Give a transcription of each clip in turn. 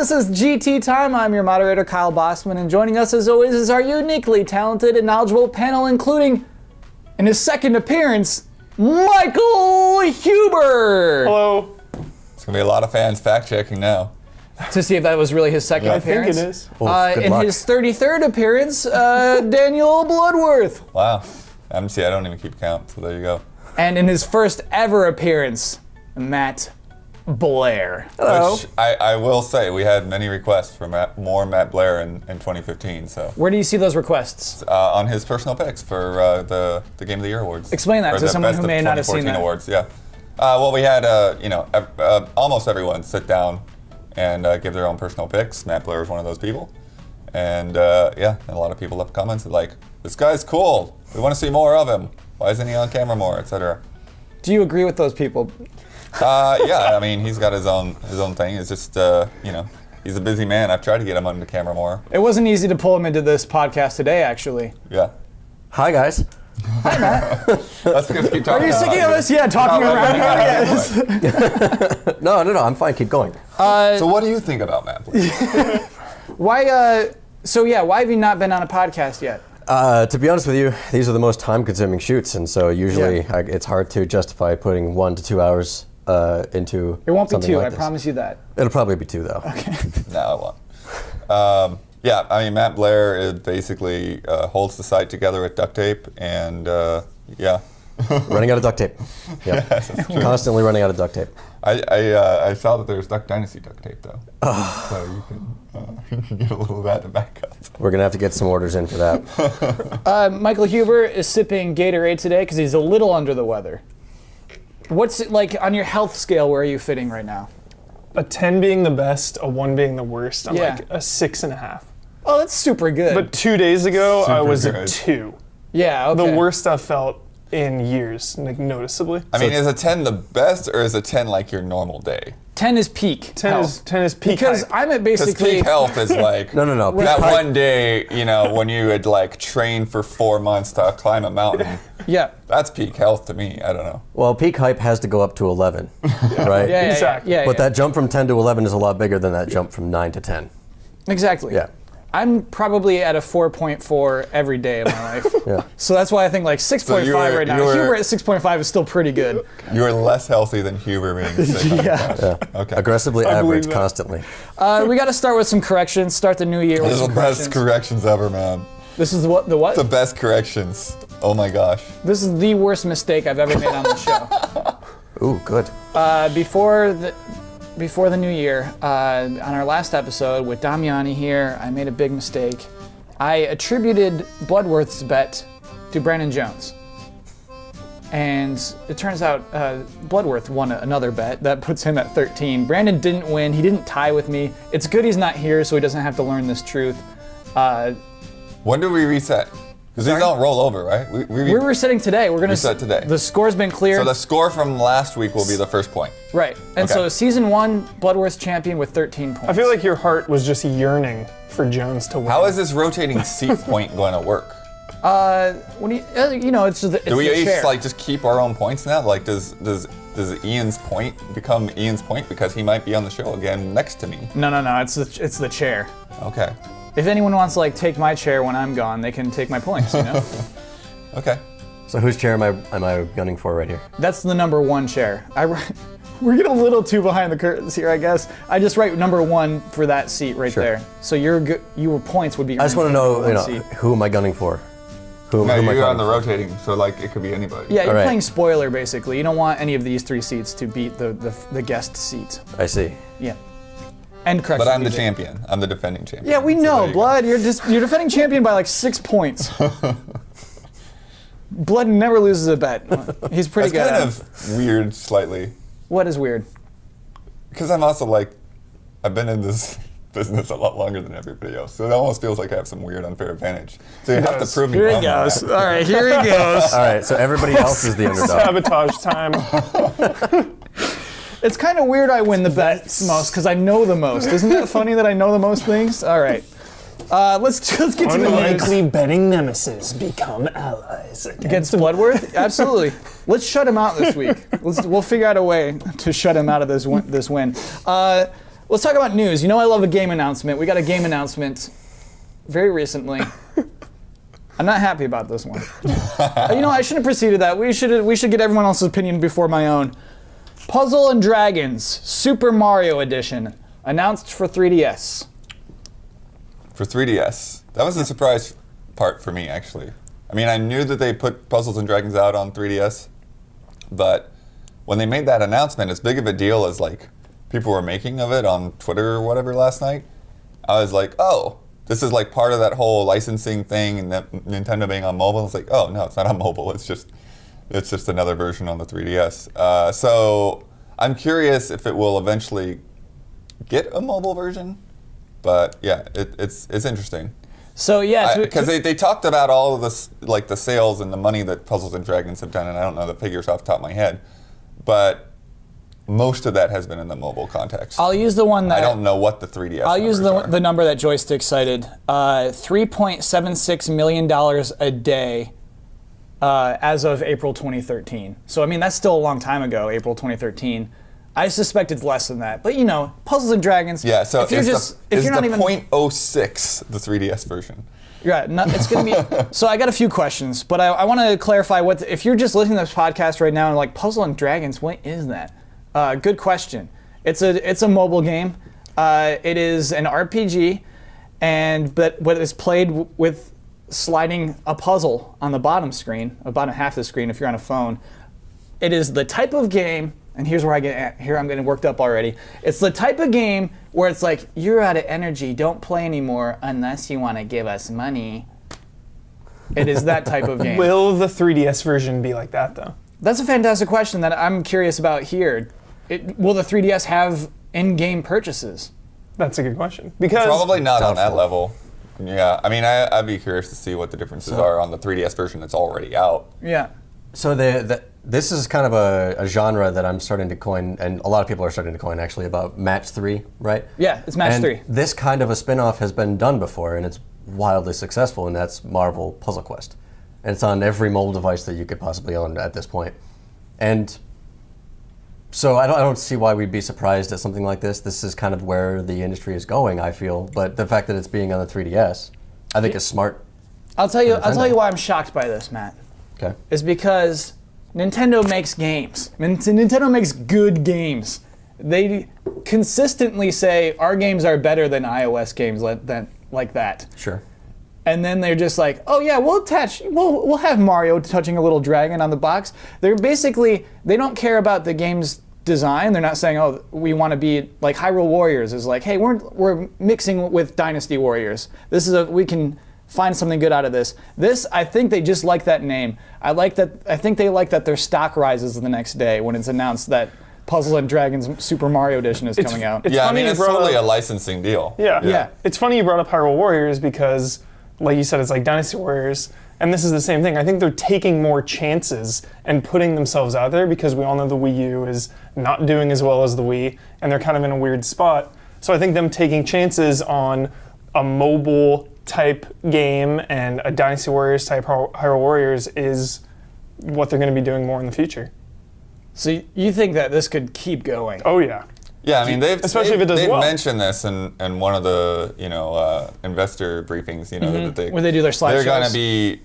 This is GT Time. I'm your moderator, Kyle Bossman, and joining us as always is our uniquely talented and knowledgeable panel, including, in his second appearance, Michael Huber. Hello. It's gonna be a lot of fans fact-checking now. To see if that was really his second appearance. I think it is. In luck. his 33rd appearance, Daniel Bloodworth. Wow. I don't even keep count, so there you go. And in his first ever appearance, Matt Blair. Hello. Which I will say, we had many requests for more Matt Blair in 2015, so. Where do you see those requests? On his personal picks for the Game of the Year awards. Explain that Or to the someone Best who of may not have seen 2014 that. awards, yeah. Well, we had, almost everyone sit down and give their own personal picks. Matt Blair was one of those people. And and a lot of people left comments like, this guy's cool. We want to see more of him. Why isn't he on camera more, etc. Do you agree with those people? Yeah, I mean, he's got his own thing. It's just, he's a busy man. I've tried to get him on the camera more. It wasn't easy to pull him into this podcast today, actually. Yeah. Hi, guys. Let's just keep talking. Are you sick of us? Yeah, talking around here. Yes. No, I'm fine. Keep going. So what do you think about Matt Blair? Why have you not been on a podcast yet? To be honest with you, these are the most time-consuming shoots, and so usually Yeah. it's hard to justify putting 1 to 2 hours into. It won't be something 2, like I this. promise you that. It'll probably be 2, though. Okay. No, I won't. Yeah, I mean, Matt Blair basically holds the site together with duct tape, and yeah. Running out of duct tape. Yep. Constantly running out of duct tape. I saw that there's Duck Dynasty duct tape, though. So you can get a little of that to back up. We're gonna have to get some orders in for that. Michael Huber is sipping Gatorade today because he's a little under the weather. What's it like on your health scale? Where are you fitting right now? A 10 being the best, a 1 being the worst. I'm Yeah. like a 6.5. Oh, that's super good. But 2 days ago, I Super was good. a 2. yeah, okay. The worst I've felt in years, like noticeably. I mean, is a 10 the best, or is a 10 like your normal day? 10 is peak. 10 is peak Because hype. I'm at Because basically. peak health is like No. that Peak one day, when you had like trained for 4 months to climb a mountain. Yeah. That's peak health to me. I don't know. Well, peak hype has to go up to 11, right? Yeah, Exactly. Yeah, But that jump from 10 to 11 is a lot bigger than that jump from 9 to 10. Exactly. Yeah. I'm probably at a 4.4 every day of my life. Yeah. So that's why I think like 6.5 you were- right now. you were- Huber at 6.5 is still pretty good. You are less healthy than Huber being sick. Yeah. Okay. Aggressively I believe average that. constantly. We got to start with some corrections. Start the new year with This is the some best corrections. corrections ever, man. This is the what? The best corrections. Oh my gosh. This is the worst mistake I've ever made on the show. Ooh, good. Before the new year, on our last episode with Damiani here, I made a big mistake. I attributed Bloodworth's bet to Brandon Jones. And it turns out Bloodworth won another bet. That puts him at 13. Brandon didn't win. He didn't tie with me. It's good he's not here so he doesn't have to learn this truth. When do we reset? Because these don't roll over, right? We're resetting today. We're gonna Reset today. The score's been cleared. So the score from last week will be the first point. Right. And Okay. so season 1, Bloodworth's champion with 13 points. I feel like your heart was just yearning for Jones to win. How is this rotating seat point going to work? when it's the Do we the each chair. just keep our own points now? Like, does Ian's point become Ian's point because he might be on the show again next to me? No. It's the chair. Okay. If anyone wants to take my chair when I'm gone, they can take my points. Okay. So whose chair am I gunning for right here? That's the number 1 chair. We're getting a little too behind the curtains here, I guess. I just write number 1 for that seat right Sure. there. So your points would be. I just want to know, seat. who am I gunning for? Who No, am I you're on gunning the for? rotating, so it could be anybody. Yeah, you're Alright. playing spoiler basically. You don't want any of these 3 seats to beat the guest seat. I see. Yeah. And correct. But I'm the champion. I'm the defending champion. Yeah, we So know, there you go. Blood. You're defending champion by 6 points. Blood never loses a bet. He's pretty That's good. kind at it. of weird, slightly. What is weird? Because I'm also I've been in this business a lot longer than everybody else, so it almost feels like I have some weird unfair advantage. So you have to does. prove me Here he wrong. on goes. that. All right, here he goes. All right, so everybody else is the underdog. Sabotage time. It's kind of weird I win the bets most because I know the most. Isn't that funny that I know the most things? All right. Let's get to the news. Unlikely betting nemesis become allies Against Bloodworth? Absolutely. Let's shut him out this week. We'll figure out a way to shut him out of this win. let's talk about news. You know I love a game announcement. We got a game announcement very recently. I'm not happy about this one. I shouldn't have preceded that. We should get everyone else's opinion before my own. Puzzle and Dragons Super Mario Edition announced for 3DS. For 3DS. That was the surprise part for me, actually. I mean, I knew that they put Puzzles and Dragons out on 3DS, but when they made that announcement, as big of a deal as like people were making of it on Twitter or whatever last night, I was like, oh, this is like part of that whole licensing thing and that Nintendo being on mobile. It's like, oh no, it's not on mobile. It's just another version on the 3DS. So I'm curious if it will eventually get a mobile version. But yeah, it's interesting. So yeah, Because they talked about all of this, like the sales and the money that Puzzles and Dragons have done, and I don't know the figures off the top of my head, but most of that has been in the mobile context. I'll use the one that I don't know what the 3DS. I'll use numbers are. the number that Joystick cited. $3.76 million a day as of April 2013. So I mean that's still a long time ago, April 2013. I suspect it's less than that, but Puzzles and Dragons. Yeah, so if you're is not the even 0.06 the 3DS version? Yeah, it's going to be. So I got a few questions, but I want to clarify if you're just listening to this podcast right now and like Puzzle and Dragons, what is that? Good question. It's a mobile game. It is an RPG, but it's played with sliding a puzzle on the bottom screen, bottom half of the screen if you're on a phone. It is the type of game. And here's where I'm getting worked up already. It's the type of game where it's like, you're out of energy, don't play anymore unless you want to give us money. It is that type of game. Will the 3DS version be like that, though? That's a fantastic question that I'm curious about here. Will the 3DS have in-game purchases? That's a good question. Because Probably not on that Doubtful. level. Yeah, I mean, I'd be curious to see what the differences are on the 3DS version that's already out. Yeah. So this is kind of a genre that I'm starting to coin, and a lot of people are starting to coin actually, about Match 3, right? Yeah, it's Match And 3. This kind of a spin-off has been done before, and it's wildly successful, and that's Marvel Puzzle Quest. And it's on every mobile device that you could possibly own at this point. And so I don't see why we'd be surprised at something like this. This is kind of where the industry is going, I feel. But the fact that it's being on the 3DS, I think is smart. I'll tell you Nintendo. why I'm shocked by this, Matt. Okay. Is because Nintendo makes games. Nintendo makes good games. They consistently say our games are better than iOS games like that. Sure. And then they're just like, oh yeah, we'll have Mario touching a little dragon on the box. They don't care about the game's design. They're not saying, oh, we want to be like Hyrule Warriors is like, hey, we're mixing with Dynasty Warriors. We can find something good out of this. I think they just like that name. I think they like that their stock rises the next day when it's announced that Puzzle and Dragons Super Mario Edition is coming out. It's Yeah, I funny mean, you it's brought totally up- a licensing deal. Yeah. It's funny you brought up Hyrule Warriors because, like you said, it's like Dynasty Warriors, and this is the same thing. I think they're taking more chances and putting themselves out there because we all know the Wii U is not doing as well as the Wii, and they're kind of in a weird spot. So I think them taking chances on a mobile type game and a Dynasty Warriors type Hyrule Warriors is what they're going to be doing more in the future. So you think that this could keep going? Oh yeah. Yeah, I mean, Especially if it does they've well. mentioned this in one of the investor briefings. That Where they do their slideshows. They're going to be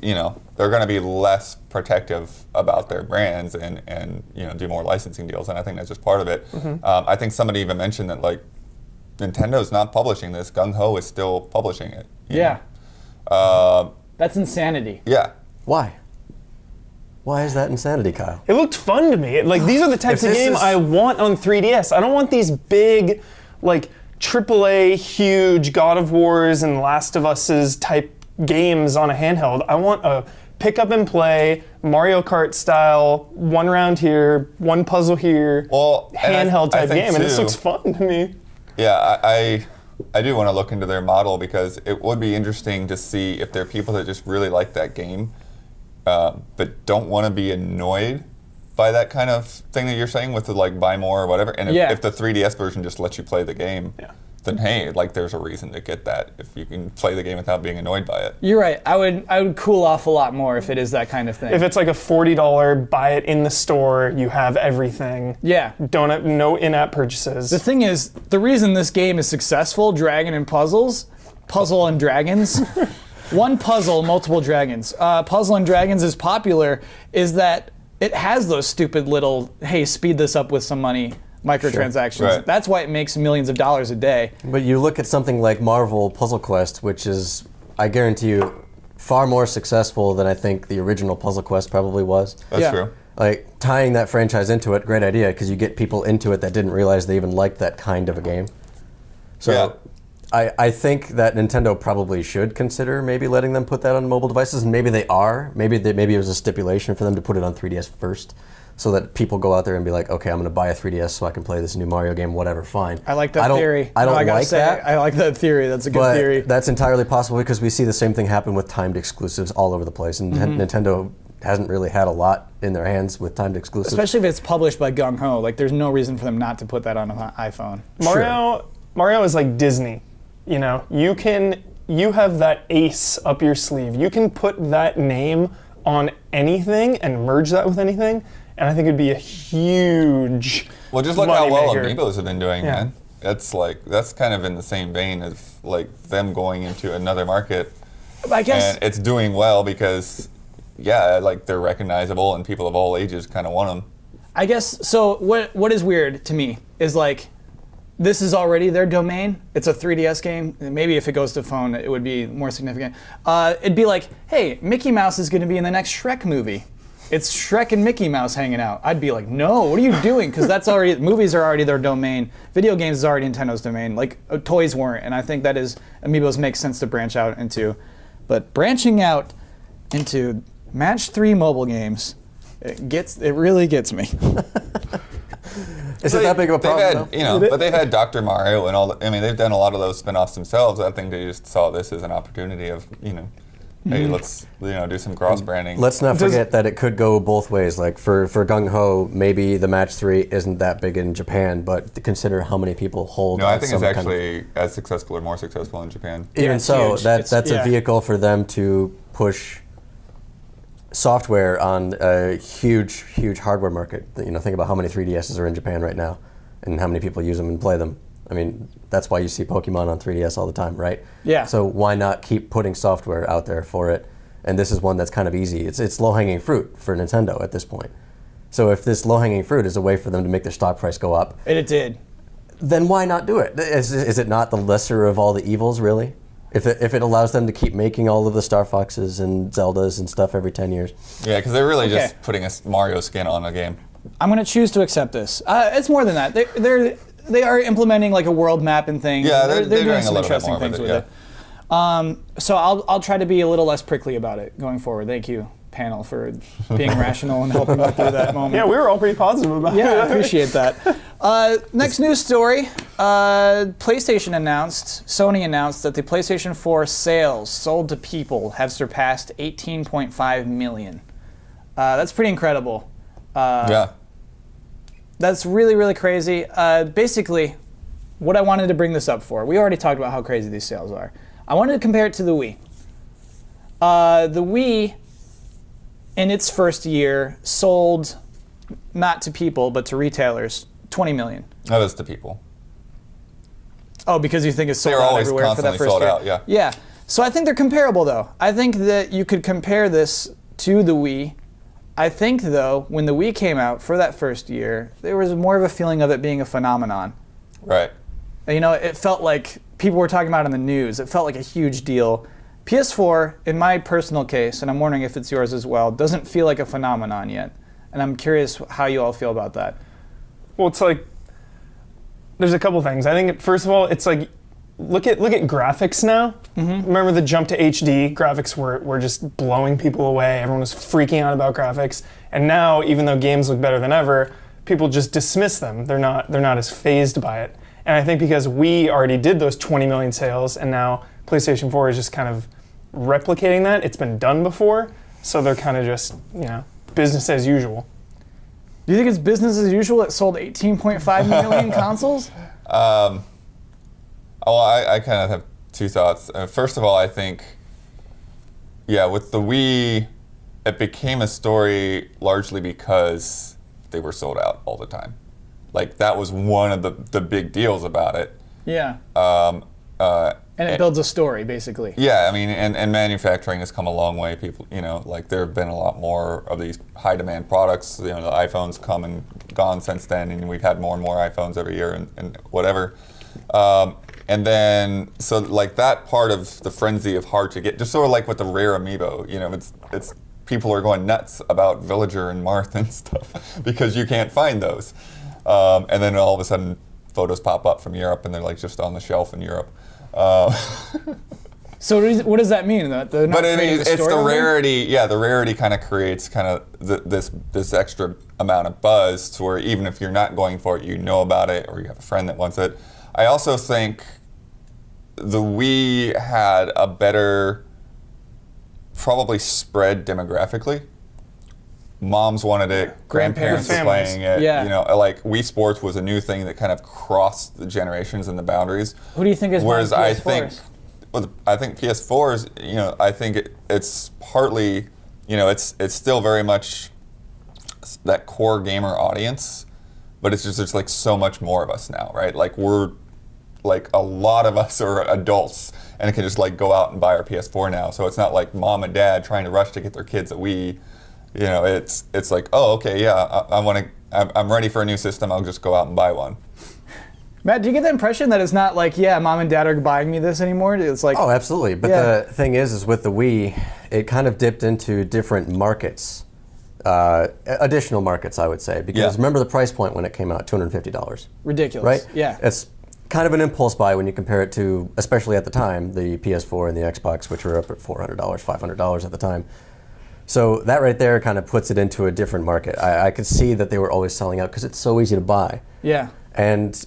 they're going to be less protective about their brands and do more licensing deals, and I think that's just part of it. I think somebody even mentioned that like Nintendo's not publishing this. Gung Ho is still publishing it. you Yeah. know. That's insanity. Yeah. Why? Why is that insanity, Kyle? It looked fun to me. Like these are the types If of this game is- I want on 3DS. I don't want these big, like AAA, huge God of Wars and Last of Us's type games on a handheld. I want a pick up and play Mario Kart style, one round here, one puzzle here, Well, and handheld I type think game, and this too- looks fun to me. Yeah, I do want to look into their model because it would be interesting to see if there are people that just really like that game, but don't want to be annoyed by that kind of thing that you're saying with the like buy more or whatever. And if, Yeah. if the 3DS version just lets you play the game then hey, like there's a reason to get that if you can play the game without being annoyed by it. You're right. I would cool off a lot more if it is that kind of thing. If it's like a $40, buy it in the store, you have everything. Yeah. Don't have no in-app purchases. The thing is, the reason this game is successful, Dragon and Puzzles, Puzzle and Dragons, one puzzle, multiple dragons. Puzzle and Dragons is popular is that it has those stupid little, hey, speed this up with some money, microtransactions. Right. That's why it makes millions of dollars a day. But you look at something like Marvel Puzzle Quest, which is, I guarantee you, far more successful than I think the original Puzzle Quest probably was. That's Yeah. true. Like, tying that franchise into it, great idea, because you get people into it that didn't realize they even liked that kind of a game. So Yeah. I think that Nintendo probably should consider maybe letting them put that on mobile devices, and maybe they are. Maybe it was a stipulation for them to put it on 3DS first, so that people go out there and be like, okay, I'm going to buy a 3DS so I can play this new Mario game, whatever, fine. I like that theory. I don't No, gotta like say, that. I like that theory. That's a good But theory. that's entirely possible because we see the same thing happen with timed exclusives all over the place, and Mm-hmm. Nintendo hasn't really had a lot in their hands with timed exclusives. Especially if it's published by Gung Ho. Like, there's no reason for them not to put that on an iPhone. Mario is like Disney. You know, you have that ace up your sleeve. You can put that name on anything and merge that with anything, and I think it'd be a huge Well, just look how well moneymaker. Amiibos have been doing, Yeah. man. That's kind of in the same vein of like them going into another market, I guess. and it's doing well because, yeah, like they're recognizable and people of all ages kind of want them. I guess so. What is weird to me is like, this is already their domain. It's a 3DS game. Maybe if it goes to phone, it would be more significant. It'd be like, hey, Mickey Mouse is going to be in the next Shrek movie. It's Shrek and Mickey Mouse hanging out. I'd be like, no, what are you doing? Because that's already, movies are already their domain. Video games is already Nintendo's domain. Like, toys weren't. And I think that is, Amiibos makes sense to branch out into. But branching out into Match 3 mobile games, it really gets me. Is it that big of a problem? though? They've had, but they've had Dr. Mario and all. I mean, they've done a lot of those spin-offs themselves. I think they just saw this as an opportunity of, hey, let's do some cross branding. Let's not forget that it could go both ways. Like for Gung Ho, maybe the Match 3 isn't that big in Japan, but consider how many people hold. No, I on think some it's kind of- actually as successful or more successful in Japan. even it's so, huge. that's Yeah. a vehicle for them to push software on a huge hardware market. Think about how many 3DSs are in Japan right now, and how many people use them and play them. I mean, that's why you see Pokemon on 3DS all the time, right? Yeah. So why not keep putting software out there for it? And this is one that's kind of easy. It's low-hanging fruit for Nintendo at this point. So if this low-hanging fruit is a way for them to make their stock price go up, And it did. then why not do it? Is it not the lesser of all the evils, really? If it allows them to keep making all of the Star Foxes and Zeldas and stuff every 10 years. Yeah, because they're really Okay. just putting a Mario skin on a game. I'm going to choose to accept this. It's more than that. They are implementing like a world map and things. Yeah, they're doing doing a some little bit interesting more with things it, with it. So I'll try to be a little less prickly about it going forward. Thank you, panel, for being rational and helping me through that moment. Yeah, we were all pretty positive about it. Yeah, I appreciate that. Next news story. Sony announced that the PlayStation 4 sales sold to people have surpassed 18.5 million. That's pretty incredible. Yeah. That's really, really crazy. Basically, what I wanted to bring this up for, we already talked about how crazy these sales are. I wanted to compare it to the Wii. The Wii, in its first year, sold not to people, but to retailers, 20 million. That is to people. Oh, because you think it's sold They're out always everywhere for that constantly first sold year? out, yeah. Yeah. So I think they're comparable, though. I think that you could compare this to the Wii. I think, though, when the Wii came out for that first year, there was more of a feeling of it being a phenomenon. Right. It felt like people were talking about it in the news. It felt like a huge deal. PS4, in my personal case, and I'm wondering if it's yours as well, doesn't feel like a phenomenon yet. And I'm curious how you all feel about that. Well, it's like there's a couple things. I think first of all, it's like look at graphics now. Mm-hmm. Remember the jump to HD? Graphics were just blowing people away. Everyone was freaking out about graphics. And now, even though games look better than ever, people just dismiss them. They're not as fazed by it. And I think because we already did those 20 million sales, and now PlayStation 4 is just kind of replicating that. It's been done before, so they're kind of just business as usual. Do you think it's business as usual? It sold 18.5 million consoles? I Oh, I kind of have two thoughts. First of all, I think, with the Wii, it became a story largely because they were sold out all the time. Like, that was one of the big deals about it. Yeah. And it builds a story, basically. Yeah, I mean, and manufacturing has come a long way. People, like there have been a lot more of these high demand products. The iPhone's come and gone since then, and we've had more and more iPhones every year and whatever. And then, so like that part of the frenzy of hard to get, just sort of like with the rare amiibo, it's people are going nuts about Villager and Marth and stuff because you can't find those. And then all of a sudden, photos pop up from Europe, and they're like just on the shelf in Europe. So what does that mean? That they're not But I mean, creating a it's story the over it? rarity. Yeah, the rarity kind of creates kind of this extra amount of buzz to where even if you're not going for it, you know about it, or you have a friend that wants it. I also think the Wii had a better, probably spread demographically. Moms wanted it, grandparents were Families. playing it. Yeah. Like Wii Sports was a new thing that kind of crossed the generations and the boundaries. Who do you think is Whereas buying I PS4s? think, I think PS4s, I think it's partly, it's still very much that core gamer audience, but it's just there's like so much more of us now, right? Like we're like a lot of us are adults and can just like go out and buy our PS4 now. So it's not like mom and dad trying to rush to get their kids a Wii. It's like, oh, okay, yeah, I'm ready for a new system. I'll just go out and buy one. Matt, do you get the impression that it's not like, mom and dad are buying me this anymore? It's like, Oh, absolutely. But the thing is with the Wii, it kind of dipped into different markets, additional markets, I would say. Because remember the price point when it came out, $250. ridiculous. Right? Yeah. It's kind of an impulse buy when you compare it to, especially at the time, the PS4 and the Xbox, which were up at $400, $500 at the time. So that right there kind of puts it into a different market. I could see that they were always selling out because it's so easy to buy. Yeah. And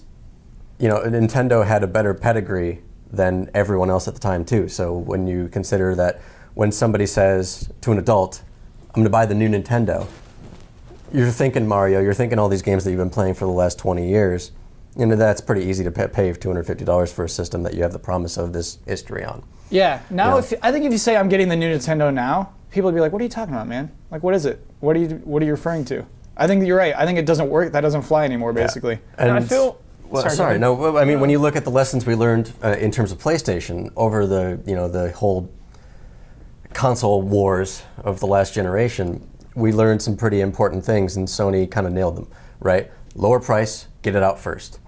Nintendo had a better pedigree than everyone else at the time too. So when you consider that when somebody says to an adult, I'm going to buy the new Nintendo, you're thinking Mario, you're thinking all these games that you've been playing for the last 20 years. That's pretty easy to pay $250 for a system that you have the promise of this history on. Yeah. Now, Yeah. I think if you say I'm getting the new Nintendo now, people would be like, "What are you talking about, man? Like, what is it? What are you referring to?" I think you're right. I think it doesn't work. That doesn't fly anymore, basically. And I feel... Well, go sorry, ahead. no. I mean, when you look at the lessons we learned in terms of PlayStation over the whole console wars of the last generation, we learned some pretty important things, and Sony kind of nailed them. Right, lower price, get it out first.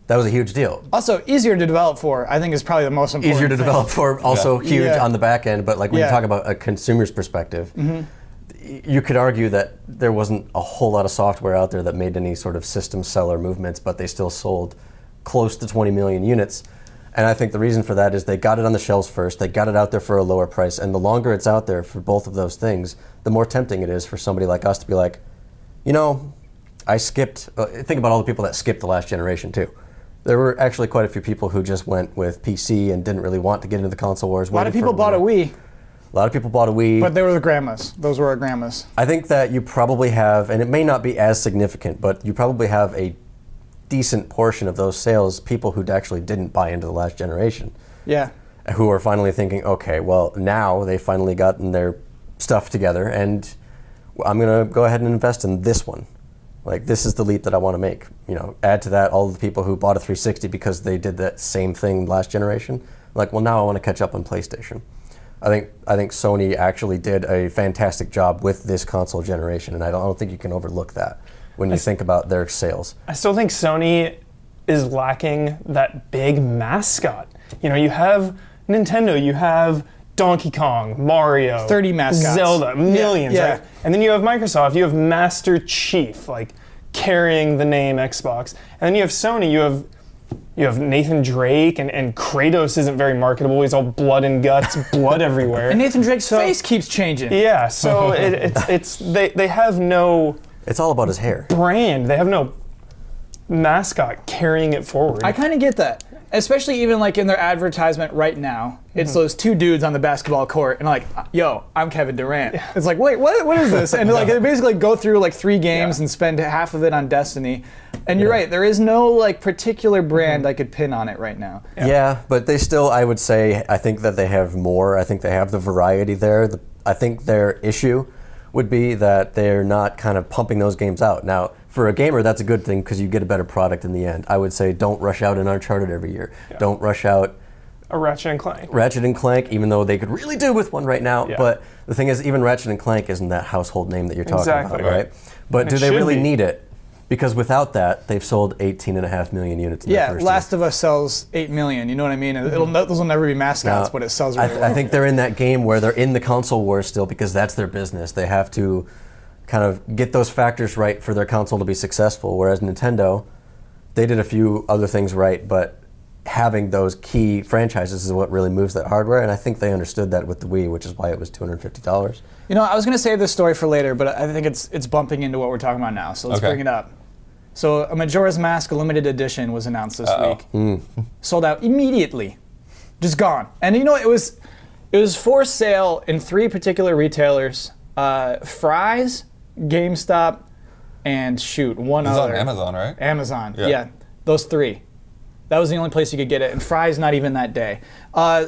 That was a huge deal. Also, easier to develop for, I think, is probably the most important. Easier to thing. develop for, also huge Yeah. on the back end. But like when you Yeah. talk about a consumer's perspective, you could argue that there wasn't a whole lot of software out there that made any sort of system seller movements, but they still sold close to 20 million units. And I think the reason for that is they got it on the shelves first, they got it out there for a lower price, and the longer it's out there for both of those things, the more tempting it is for somebody like us to be like, I skipped, think about all the people that skipped the last generation too. There were actually quite a few people who just went with PC and didn't really want to get into the console wars. A lot of people bought a Wii, A lot of people bought a Wii. but they were the grandmas. Those were our grandmas. I think that you probably have, and it may not be as significant, but you probably have a decent portion of those sales, people who actually didn't buy into the last generation, Yeah. who are finally thinking, okay, well, now they've finally gotten their stuff together, and I'm going to go ahead and invest in this one. Like, this is the leap that I want to make. Add to that all the people who bought a 360 because they did that same thing last generation. Like, well, now I want to catch up on PlayStation. I think Sony actually did a fantastic job with this console generation, and I don't think you can overlook that when you think about their sales. I still think Sony is lacking that big mascot. You have Nintendo, you have Donkey Kong, Mario, 30 mascots. Zelda, millions. Yeah. Right? And then you have Microsoft, you have Master Chief, like carrying the name Xbox. And then you have Sony, you have Nathan Drake, and Kratos isn't very marketable. He's all blood and guts, blood everywhere. And Nathan Drake's face keeps changing. Yeah, so they have no It's all about his hair. brand. They have no mascot carrying it forward. I kind of get that. especially even like in their advertisement right now, it's those two dudes on the basketball court and like, yo, I'm Kevin Durant. It's like, wait, what is this? And like they basically go through like 3 games and spend half of it on Destiny. And you're right, there is no like particular brand I could pin on it right now. Yeah, but they still, I would say, I think that they have more. I think they have the variety there. I think their issue would be that they're not kind of pumping those games out. Now, for a gamer, that's a good thing because you get a better product in the end. I would say don't rush out an Uncharted every year. Yeah. Don't rush out a Ratchet and Clank. Ratchet and Clank, even though they could really do with one right now. Yeah. But the thing is, even Ratchet and Clank isn't that household name that you're talking about, right? But and do they really need it? Because without that, they've sold 18.5 million units in the first Last year. of Us sells 8 million, you know what I mean? Those will never be mascots, but it sells really well. I think they're in that game where they're in the console wars still because that's their business. They have to kind of get those factors right for their console to be successful, whereas Nintendo, they did a few other things right, but having those key franchises is what really moves that hardware, and I think they understood that with the Wii, which is why it was $250. You know, I was going to save this story for later, but I think it's bumping into what we're talking about now, so let's bring it up. So a Majora's Mask limited edition was announced this week. Sold out immediately. Just gone. And you know, it was for sale in 3 particular retailers. Fry's, GameStop, and one other. It's on Amazon, right? Amazon, yeah. Those 3. That was the only place you could get it, and Fry's not even that day.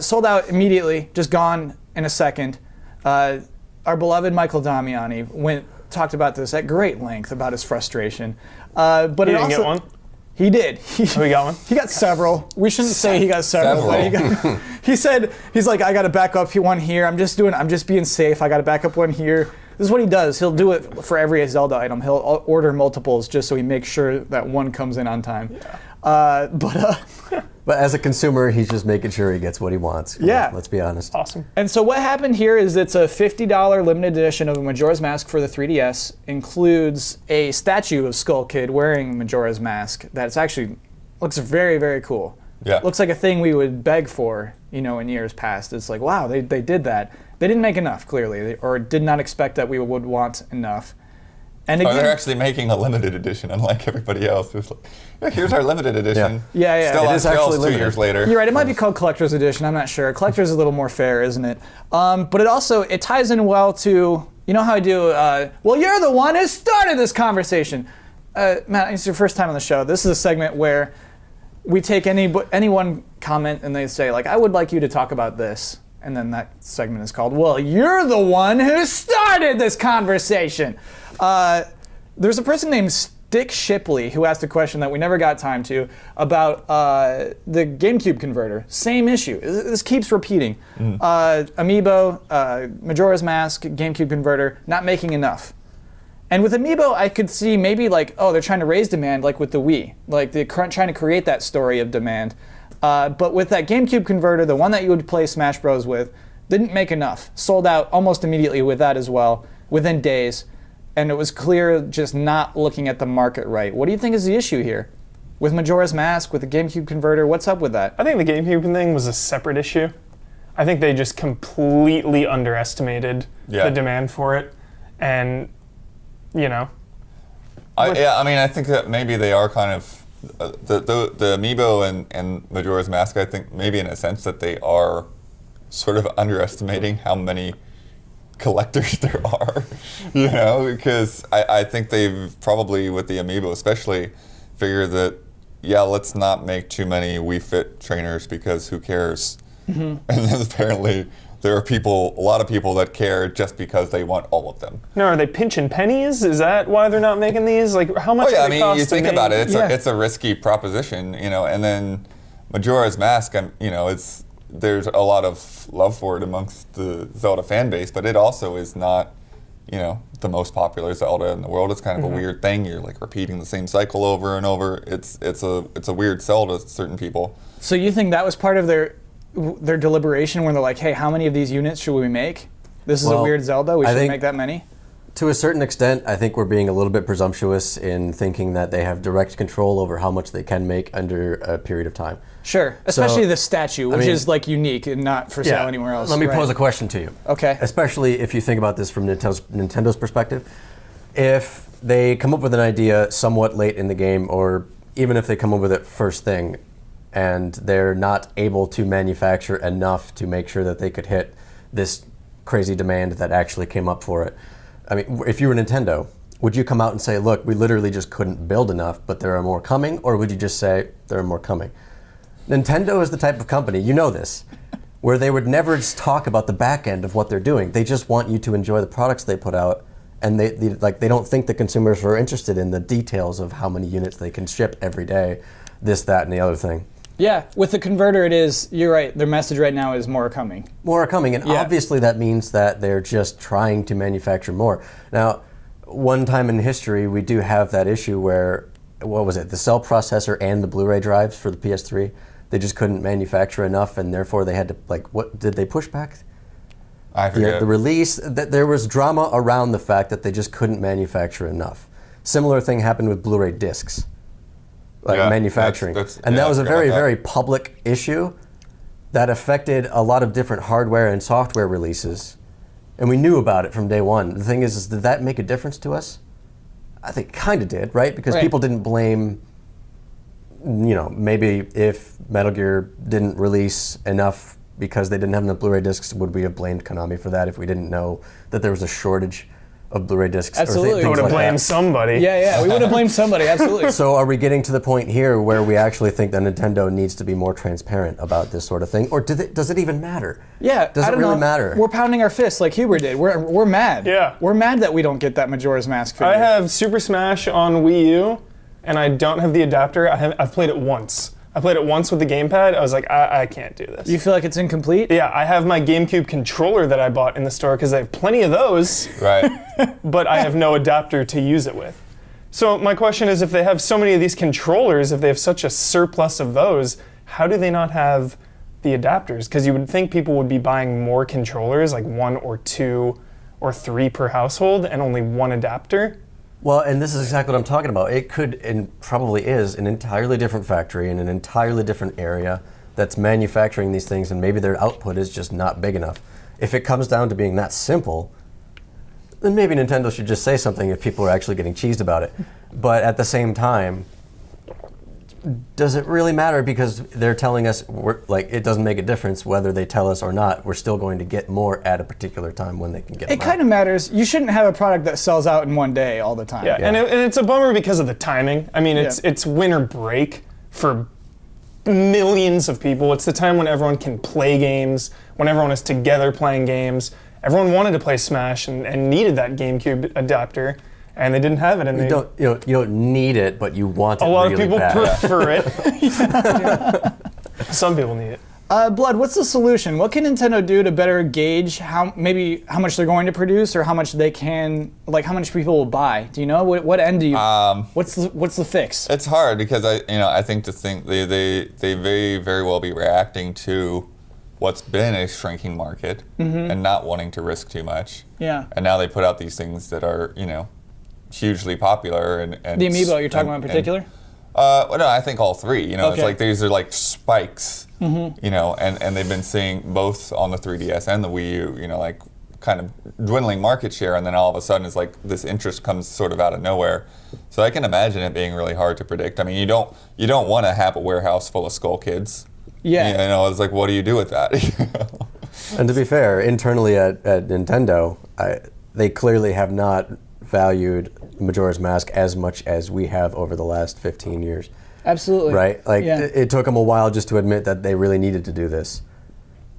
Sold out immediately, just gone in a second. Our beloved Michael Damiani talked about this at great length about his frustration. But he didn't get one? He did. He got one? He got several. We shouldn't say he got several. He said, he's like, I got to back up one here. I'm just being safe. I got to back up one here. This is what he does. He'll do it for every Zelda item. He'll order multiples just so he makes sure that one comes in on time. Yeah. But as a consumer, he's just making sure he gets what he wants. Let's be honest. Awesome. And so what happened here is it's a $50 limited edition of Majora's Mask for the 3DS. Includes a statue of Skull Kid wearing Majora's Mask. That's actually looks very, very cool. Yeah. Looks like a thing we would beg for, you know, in years past. It's like, wow, they did that. They didn't make enough, clearly, or did not expect that we would want enough. And again, they're actually making a limited edition, unlike everybody else. It's like, yeah, here's our limited edition. Yeah. Still It on is shelves actually 2 limited. years later. You're right. It might be called Collector's Edition. I'm not sure. Collector's is a little more fair, isn't it? But it ties in well to, you know how I do, well, you're the one who started this conversation. Matt, it's your first time on the show. This is a segment where we take any one comment and they say, like, I would like you to talk about this. And then that segment is called, well, you're the one who started this conversation. There's a person named Stick Shipley who asked a question that we never got time to about the GameCube converter. Same issue. This keeps repeating. Amiibo, Majora's Mask, GameCube converter, not making enough. And with Amiibo, I could see maybe like, oh, they're trying to raise demand like with the Wii. Like they're trying to create that story of demand. But with that GameCube converter, the one that you would play Smash Bros. With, didn't make enough. Sold out almost immediately with that as well, within days. And it was clear just not looking at the market right. What do you think is the issue here? With Majora's Mask, with the GameCube converter, what's up with that? I think the GameCube thing was a separate issue. I think they just completely underestimated the demand for it. And, you know. I think that maybe they are kind of, the Amiibo and Majora's Mask, I think maybe in a sense that they are sort of underestimating how many collectors there are, you know, because I think they've probably, with the Amiibo especially, figured that, let's not make too many Wii Fit trainers because who cares? And then apparently there are a lot of people that care just because they want all of them. No, are they pinching pennies? Is that why they're not making these? Like, how much do they cost you to think make? about it, it's a risky proposition, you know, and then Majora's Mask, you know, there's a lot of love for it amongst the Zelda fan base, but it also is not, you know, the most popular Zelda in the world. It's kind of a weird thing. You're like repeating the same cycle over and over. It's a weird sell to certain people. So you think that was part of their deliberation when they're like, hey, how many of these units should we make? This is a weird Zelda. We should make that many? To a certain extent, I think we're being a little bit presumptuous in thinking that they have direct control over how much they can make under a period of time. Sure, especially the statue, which is like unique and not for sale anywhere else. Let me pose a question to you. Okay. Especially if you think about this from Nintendo's perspective. If they come up with an idea somewhat late in the game, or even if they come up with it first thing, and they're not able to manufacture enough to make sure that they could hit this crazy demand that actually came up for it. I mean, if you were Nintendo, would you come out and say, look, we literally just couldn't build enough, but there are more coming? Or would you just say, there are more coming? Nintendo is the type of company, you know this, where they would never just talk about the back end of what they're doing. They just want you to enjoy the products they put out, and they don't think the consumers are interested in the details of how many units they can ship every day, this, that, and the other thing. Yeah, with the converter, you're right, their message right now is more coming. More are coming, and Yeah. obviously that means that they're just trying to manufacture more. Now, one time in history, we do have that issue where, what was it, the cell processor and the Blu-ray drives for the PS3, they just couldn't manufacture enough, and therefore they had to, what did they push back? I forget. The release, there was drama around the fact that they just couldn't manufacture enough. Similar thing happened with Blu-ray discs, Yeah, manufacturing. that's- and yeah, that was I a forgot very, about that. very public issue that affected a lot of different hardware and software releases. And we knew about it from day one. The thing is did that make a difference to us? I think it kind of did, right? Because Right. people didn't blame, maybe if Metal Gear didn't release enough because they didn't have enough Blu-ray discs, would we have blamed Konami for that if we didn't know that there was a shortage of Blu-ray discs? Absolutely. I would have like blamed that? somebody. Yeah, we would have blamed somebody, absolutely. So are we getting to the point here where we actually think that Nintendo needs to be more transparent about this sort of thing? Or does it even matter? Yeah, Does I it don't really know. matter? We're pounding our fists like Huber did. We're mad. Yeah. We're mad that we don't get that Majora's Mask figure. I have Super Smash on Wii U, and I don't have the adapter. I've played it once. I played it once with the gamepad. I was like, I can't do this. You feel like it's incomplete? Yeah, I have my GameCube controller that I bought in the store because I have plenty of those, Right. but I have no adapter to use it with. So my question is, if they have so many of these controllers, if they have such a surplus of those, how do they not have the adapters? Because you would think people would be buying more controllers, like 1 or 2 or 3 per household, and only one adapter. Well, and this is exactly what I'm talking about. It could, and probably is, an entirely different factory in an entirely different area that's manufacturing these things, and maybe their output is just not big enough. If it comes down to being that simple, then maybe Nintendo should just say something if people are actually getting cheesed about it. But at the same time, does it really matter? Because they're telling us, it doesn't make a difference whether they tell us or not. We're still going to get more at a particular time when they can get It them kind of matters. You shouldn't have a product that sells out in one day all the time. Yeah, and it's a bummer because of the timing. I mean, Yeah. it's winter break for millions of people. It's the time when everyone can play games, when everyone is together playing games. Everyone wanted to play Smash and needed that GameCube adapter, and they didn't have it. And You don't need it, but you want it a lot really of people bad. prefer it. Some people need it. Blood, what's the solution? What can Nintendo do to better gauge how much they're going to produce, or how much they can, how much people will buy? Do you know what end do you? What's the fix? It's hard because I think they very very well be reacting to what's been a shrinking market and not wanting to risk too much. Yeah. And now they put out these things that are hugely popular and The Amiibo you're talking about in particular? Well, no, I think all three. It's Okay. like these are like spikes. And they've been seeing both on the 3DS and the Wii U. Like kind of dwindling market share, and then all of a sudden it's like this interest comes sort of out of nowhere. So I can imagine it being really hard to predict. I mean, you don't want to have a warehouse full of Skull Kids. Yeah. It's like, what do you do with that? And to be fair, internally at Nintendo, they clearly have not valued Majora's Mask as much as we have over the last 15 years. Absolutely. Right? Yeah. It took them a while just to admit that they really needed to do this.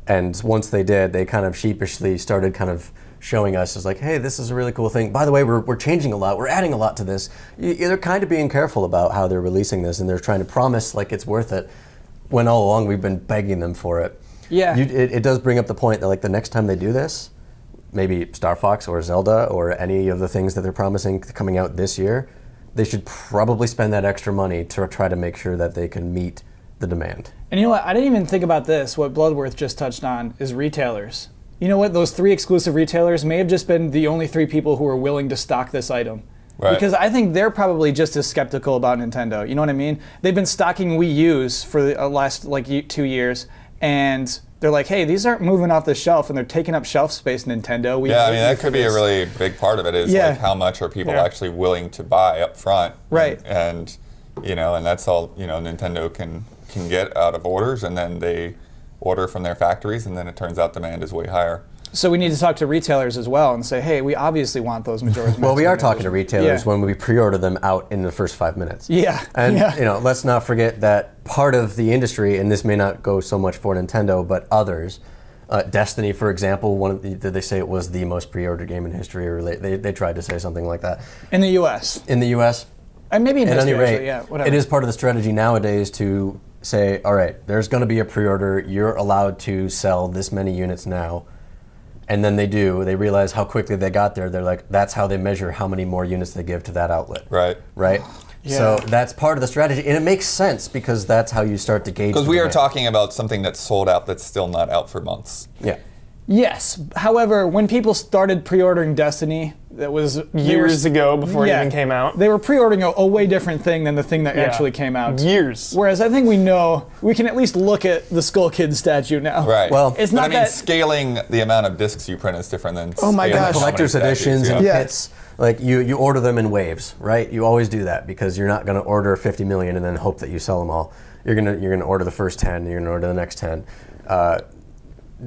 And once they did, they kind of sheepishly started kind of showing us as like, hey, this is a really cool thing. By the way, we're changing a lot. We're adding a lot to this. They're kind of being careful about how they're releasing this, and they're trying to promise like it's worth it, when all along we've been begging them for it. Yeah. It does bring up the point that like the next time they do this, maybe Star Fox or Zelda or any of the things that they're promising coming out this year, they should probably spend that extra money to try to make sure that they can meet the demand. And you know what? I didn't even think about this. What Bloodworth just touched on is retailers. You know what? Those 3 exclusive retailers may have just been the only 3 people who are willing to stock this item. Right. Because I think they're probably just as skeptical about Nintendo. You know what I mean? They've been stocking Wii U's for the last 2 years, and they're like, hey, these aren't moving off the shelf, and they're taking up shelf space, Nintendo. Yeah, I mean, that could be a really big part of it is Yeah. like how much are people Yeah. actually willing to buy up front. Right. And and that's all, Nintendo can can get out of orders, and then they order from their factories, and then it turns out demand is way higher. So we need to talk to retailers as well and say, hey, we obviously want those Majora's Mask. Well, we are talking to retailers Yeah. when we pre-order them out in the first 5 minutes. Yeah. And yeah. let's not forget that part of the industry, and this may not go so much for Nintendo, but others. Destiny, for example, did they say it was the most pre-ordered game in history, or they tried to say something like that? In the U.S. In the U.S., And maybe in at history, any rate, actually, yeah, whatever. it is part of the strategy nowadays to say, all right, there's going to be a pre-order. You're allowed to sell this many units now. And then they do. They realize how quickly they got there. They're like, that's how they measure how many more units they give to that outlet. Right. Right? Yeah. So that's part of the strategy. And it makes sense because that's how you start to gauge Because the we are demand. talking about something that's sold out that's still not out for months. Yeah. Yes. However, when people started pre-ordering Destiny, that was Years ago, before it Yeah. even came out. They were pre-ordering a way different thing than the thing that Yeah. actually came out. Years. Whereas I think we can at least look at the Skull Kid statue now. Right. Well, It's But not I mean, that. scaling the amount of discs you print is different than Oh my scaling gosh. how many Collector's statues, editions and Yeah. kits, like you order them in waves, right? You always do that because you're not going to order 50 million and then hope that you sell them all. You're gonna order the first 10, you're gonna order the next 10.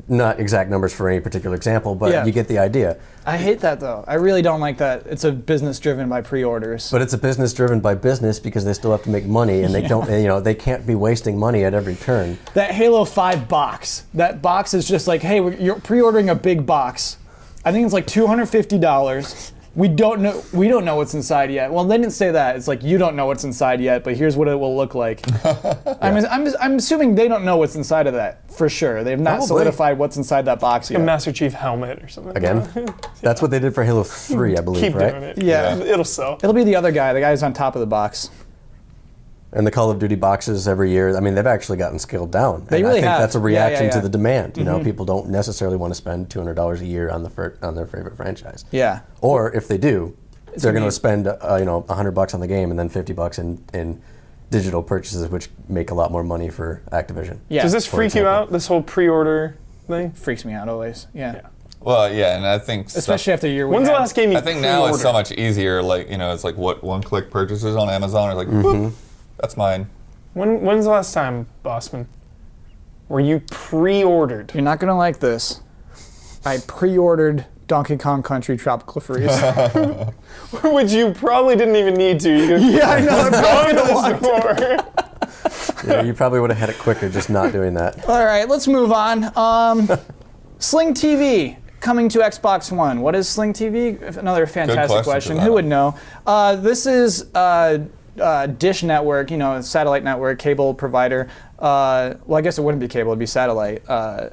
Not exact numbers for any particular example, but Yeah. you get the idea. I hate that though. I really don't like that. It's a business driven by pre-orders. But it's a business driven by business because they still have to make money, and they don't. They can't be wasting money at every turn. That Halo 5 box. That box is just like, hey, you're pre-ordering a big box. I think it's like $250. We don't know what's inside yet. Well, they didn't say that. It's like you don't know what's inside yet, but here's what it will look like. I'm assuming they don't know what's inside of that for sure. They've not Probably. solidified what's inside that box A yet. Master Chief helmet or something. Again, that's what they did for Halo 3, I believe, Keep right? doing it. Yeah. It'll sell. It'll be the other guy. The guy who's on top of the box. And the Call of Duty boxes every year, I mean, they've actually gotten scaled down. They and really I think have. that's a Yeah, reaction yeah. to the demand. You know, people don't necessarily want to spend $200 a year on their favorite franchise. Yeah. Or if they do, they're going gonna to spend $100 on the game and then $50 in digital purchases, which make a lot more money for Activision. Yeah. Does this for freak you example. out, this whole pre-order thing? Freaks me out always. Yeah. Yeah. Well, yeah, and I think Especially after a year we When's the had. last game you I think now it's so pre-ordered? much easier. Like it's like what one-click purchases on Amazon are like. Mm-hmm. Boop, that's mine. When's the last time, Bossman, where you pre-ordered? You're not gonna like this. I pre-ordered Donkey Kong Country Tropical Freeze. Which you probably didn't even need to. You could Yeah, I know. I'm go probably to the store. Yeah, you probably would have had it quicker just not doing that. All right, let's move on. Sling TV coming to Xbox One. What is Sling TV? Another fantastic question, question. Savannah. Who would know? This is Dish Network, satellite network, cable provider. Well, I guess it wouldn't be cable; it'd be satellite. Same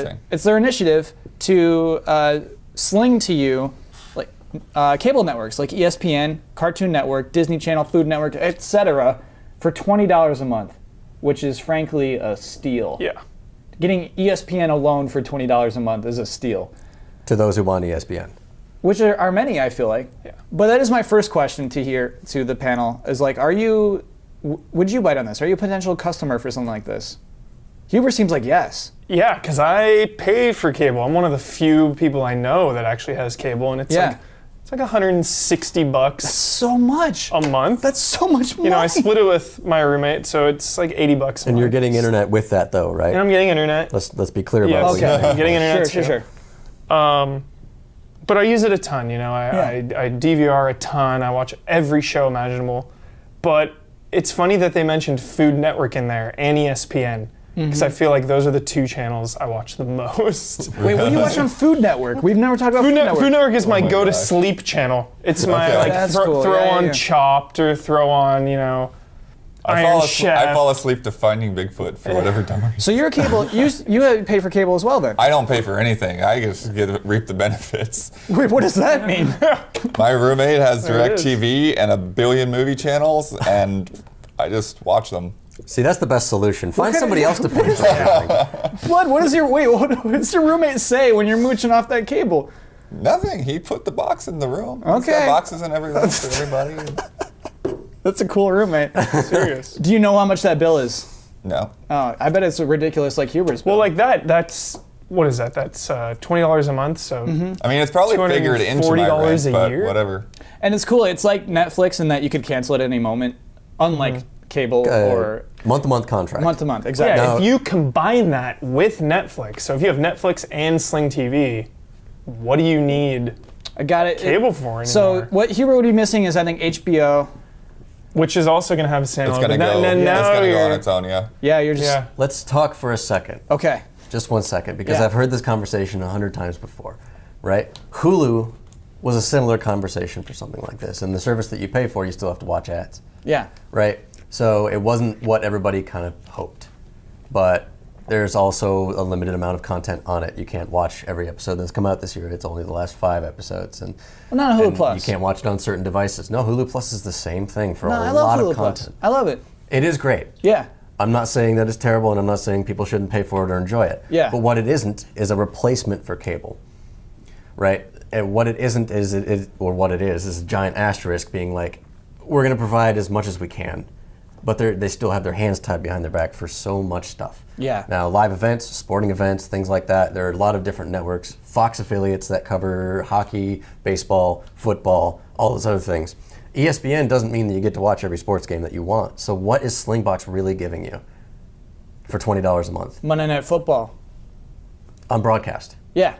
thing. It's their initiative to sling to you like cable networks like ESPN, Cartoon Network, Disney Channel, Food Network, etc., for $20 a month, which is frankly a steal. Yeah. Getting ESPN alone for $20 a month is a steal, To those who want ESPN. which are many, I feel like. Yeah. But that is my first question to the panel: is like, would you bite on this? Are you a potential customer for something like this? Huber seems like yes. Yeah, because I pay for cable. I'm one of the few people I know that actually has cable, and it's Yeah. like $160 So much. a month. That's so much money. I split it with my roommate, so it's like $80 a month. And you're getting internet with that, though, right? And I'm getting internet. Let's be clear Yeah, about what okay. you're I'm getting internet. Sure, too. sure. But I use it a ton. I DVR a ton. I watch every show imaginable. But it's funny that they mentioned Food Network in there and ESPN. Because I feel like those are the two channels I watch the most. Wait, what do you watch on Food Network? We've never talked about Food Network. Food Network is my my go to gosh. sleep channel. It's my Okay. like That's throw cool. throw Yeah, on yeah. Chopped or throw on I Iron fall, Chef. I fall asleep to Finding Bigfoot for whatever dumb reason. So you're a cable. you pay for cable as well, then? I don't pay for anything. I just reap the benefits. Wait, what does that mean? My roommate has There it is. DirecTV and a billion movie channels, and I just watch them. See, that's the best solution. Find somebody else to pay for everything. Blood, what does your your roommate say when you're mooching off that cable? Nothing. He put the box in the room. He's Okay. got boxes in every room for everybody. That's a cool roommate. Serious. Do you know how much that bill is? No. Oh, I bet it's ridiculous like Huber's bill. Well, like that's what is that? That's $20 a month. So I mean, it's probably figured into my $240 rent, a but year? whatever. And it's cool. It's like Netflix in that you could cancel it at any moment, unlike cable or Month-to-month contract. Month to month, exactly. Yeah, Now- if you combine that with Netflix, so if you have Netflix and Sling TV, what do you need I got it. cable for anymore? So what Hero would be missing is, I think, HBO. Which is also going to have a standalone. It's gonna but go. then It's now gonna go you're- on its own. Yeah. Yeah, you're just Yeah. Let's talk for a second. okay. Just 1 second, because Yeah. I've heard this conversation 100 times before, right? Hulu was a similar conversation for something like this, and the service that you pay for, you still have to watch ads, Yeah, right? So it wasn't what everybody kind of hoped, but there's also a limited amount of content on it. You can't watch every episode that's come out this year. It's only the last 5 episodes, and well, not a Hulu and Plus. you can't watch it on certain devices. No, Hulu Plus is the same thing for No, a I love lot Hulu of Plus. content. I love it. It is great. Yeah, I'm not saying that it's terrible, and I'm not saying people shouldn't pay for it or enjoy it. Yeah. But what it isn't is a replacement for cable, right? And what it isn't is, or what it is a giant asterisk being like, we're going to provide as much as we can, but they still have their hands tied behind their back for so much stuff. Yeah. Now, live events, sporting events, things like that, there are a lot of different networks, Fox affiliates that cover hockey, baseball, football, all those other things. ESPN doesn't mean that you get to watch every sports game that you want. So what is Slingbox really giving you for $20 a month Monday Night Football. on broadcast? Yeah,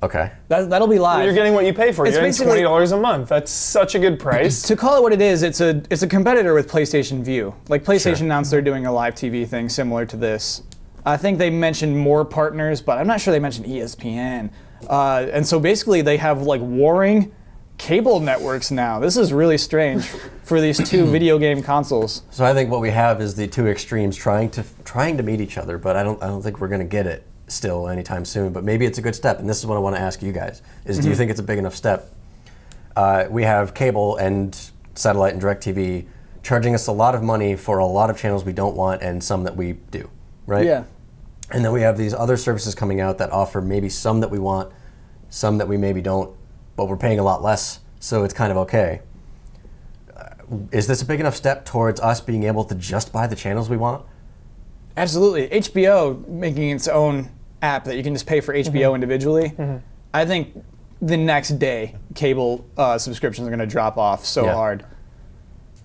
Okay. that'll be live. You're getting what you pay for. It's You're getting basically- $20 a month. That's such a good price. To call it what it is, it's a competitor with PlayStation Vue. Like PlayStation announced they're doing a live TV thing similar to this. I think they mentioned more partners, but I'm not sure they mentioned ESPN. And so basically, they have like warring cable networks now. This is really strange for these two video game consoles. So I think what we have is the two extremes trying to meet each other, but I don't think we're going to get it still anytime soon. But maybe it's a good step, and this is what I want to ask you guys: is do you think it's a big enough step? We have cable and satellite and DirecTV charging us a lot of money for a lot of channels we don't want and some that we do, right? Yeah. And then we have these other services coming out that offer maybe some that we want, some that we maybe don't, but we're paying a lot less, so it's kind of okay. Is this a big enough step towards us being able to just buy the channels we want? Absolutely. HBO making its own app that you can just pay for HBO individually. I think the next day cable subscriptions are going to drop off so Yeah. hard.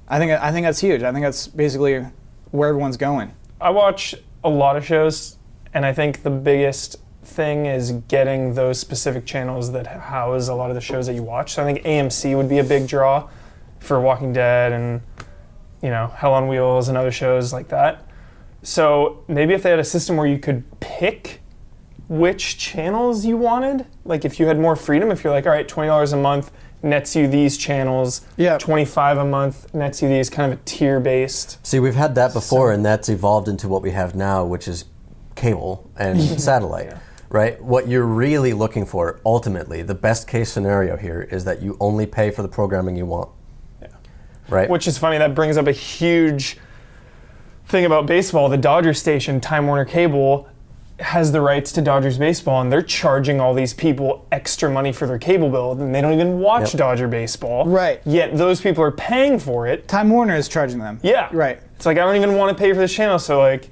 I think that's huge. I think that's basically where everyone's going. I watch a lot of shows, and I think the biggest thing is getting those specific channels that house a lot of the shows that you watch. So I think AMC would be a big draw for Walking Dead and, Hell on Wheels and other shows like that. So maybe if they had a system where you could pick which channels you wanted, like if you had more freedom, if you're like, all right, $20 a month nets you these channels, Yeah. $25 a month nets you these, kind of a tier-based. See, we've had that before, and that's evolved into what we have now, which is cable and satellite, right? What you're really looking for, ultimately, the best case scenario here is that you only pay for the programming you want, right? Which is funny, that brings up a huge thing about baseball. The Dodgers station, Time Warner Cable, has the rights to Dodgers baseball, and they're charging all these people extra money for their cable bill, and they don't even watch Yep. Dodger baseball. Right. Yet those people are paying for it. Time Warner is charging them. Yeah. Right. It's like, I don't even want to pay for this channel, so like,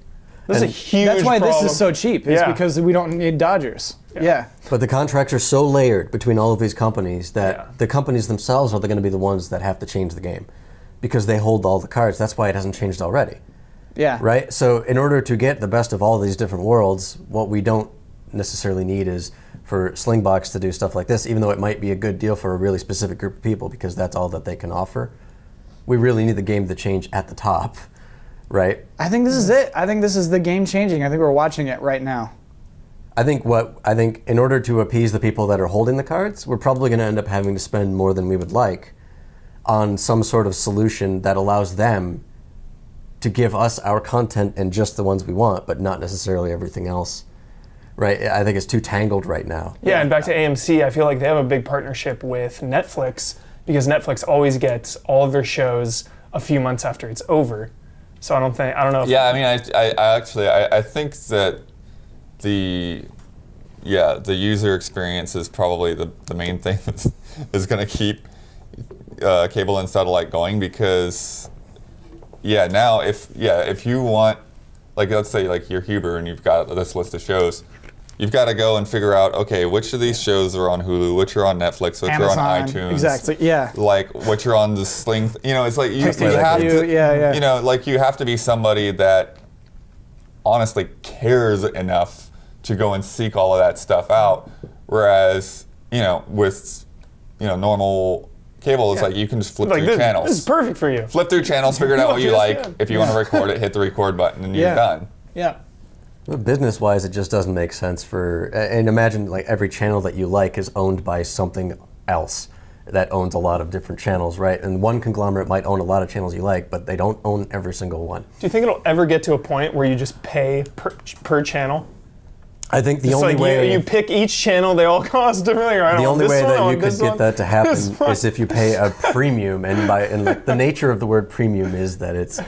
this is a And huge That's why problem. this is so cheap. Is Yeah. because we don't need Dodgers. Yeah. But the contracts are so layered between all of these companies that Yeah. the companies themselves are going to be the ones that have to change the game because they hold all the cards. That's why it hasn't changed already. Yeah. Right? So in order to get the best of all these different worlds, what we don't necessarily need is for Slingbox to do stuff like this, even though it might be a good deal for a really specific group of people because that's all that they can offer. We really need the game to change at the top, right? I think this is it. I think this is the game changing. I think we're watching it right now. I think in order to appease the people that are holding the cards, we're probably going to end up having to spend more than we would like on some sort of solution that allows them to give us our content and just the ones we want, but not necessarily everything else. Right? I think it's too tangled right now. Yeah, and back to AMC, I feel like they have a big partnership with Netflix because Netflix always gets all of their shows a few months after it's over. So I don't know. If Yeah, I mean, I think that the user experience is probably the main thing that is going to keep cable and satellite going because, now if you want, like let's say like you're Huber and you've got this list of shows, you've got to go and figure out, okay, which of these shows are on Hulu, which are on Netflix, which are on iTunes. Exactly. Yeah. Like which are on the Sling. It's like you have Yeah. to. Like you have to be somebody that honestly cares enough to go and seek all of that stuff out. Whereas with normal cable, it's like you can just flip through channels. This is perfect for you. Flip through channels, figure out what you like. Yeah. If you want to record it, hit the record button, and you're done. Yeah. Business-wise, it just doesn't make sense and imagine like every channel that you like is owned by something else that owns a lot of different channels, right? And one conglomerate might own a lot of channels you like, but they don't own every single one. Do you think it'll ever get to a point where you just pay per channel? I think the It's only like way you pick each channel, they all cost differently. the only way that you could get that to happen is if you pay a premium, and like the nature of the word premium is that it's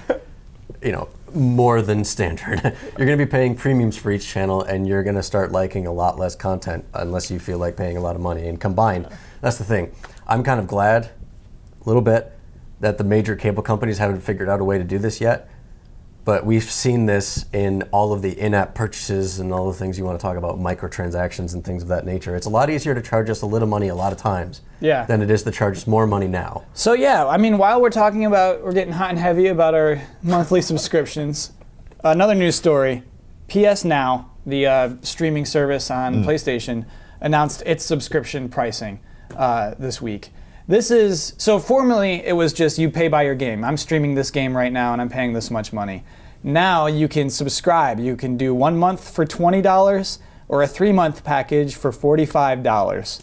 more than standard. You're going to be paying premiums for each channel, and you're going to start liking a lot less content unless you feel like paying a lot of money. And combined, that's the thing. I'm kind of glad, a little bit, that the major cable companies haven't figured out a way to do this yet. But we've seen this in all of the in-app purchases and all the things you want to talk about, microtransactions and things of that nature. It's a lot easier to charge us a little money a lot of times than it is to charge us more money now. So while we're getting hot and heavy about our monthly subscriptions, another news story, PS Now, the streaming service on PlayStation, announced its subscription pricing this week. Formerly it was just you pay by your game. I'm streaming this game right now and I'm paying this much money. Now you can subscribe. You can do 1 month for $20 or a 3-month package for $45.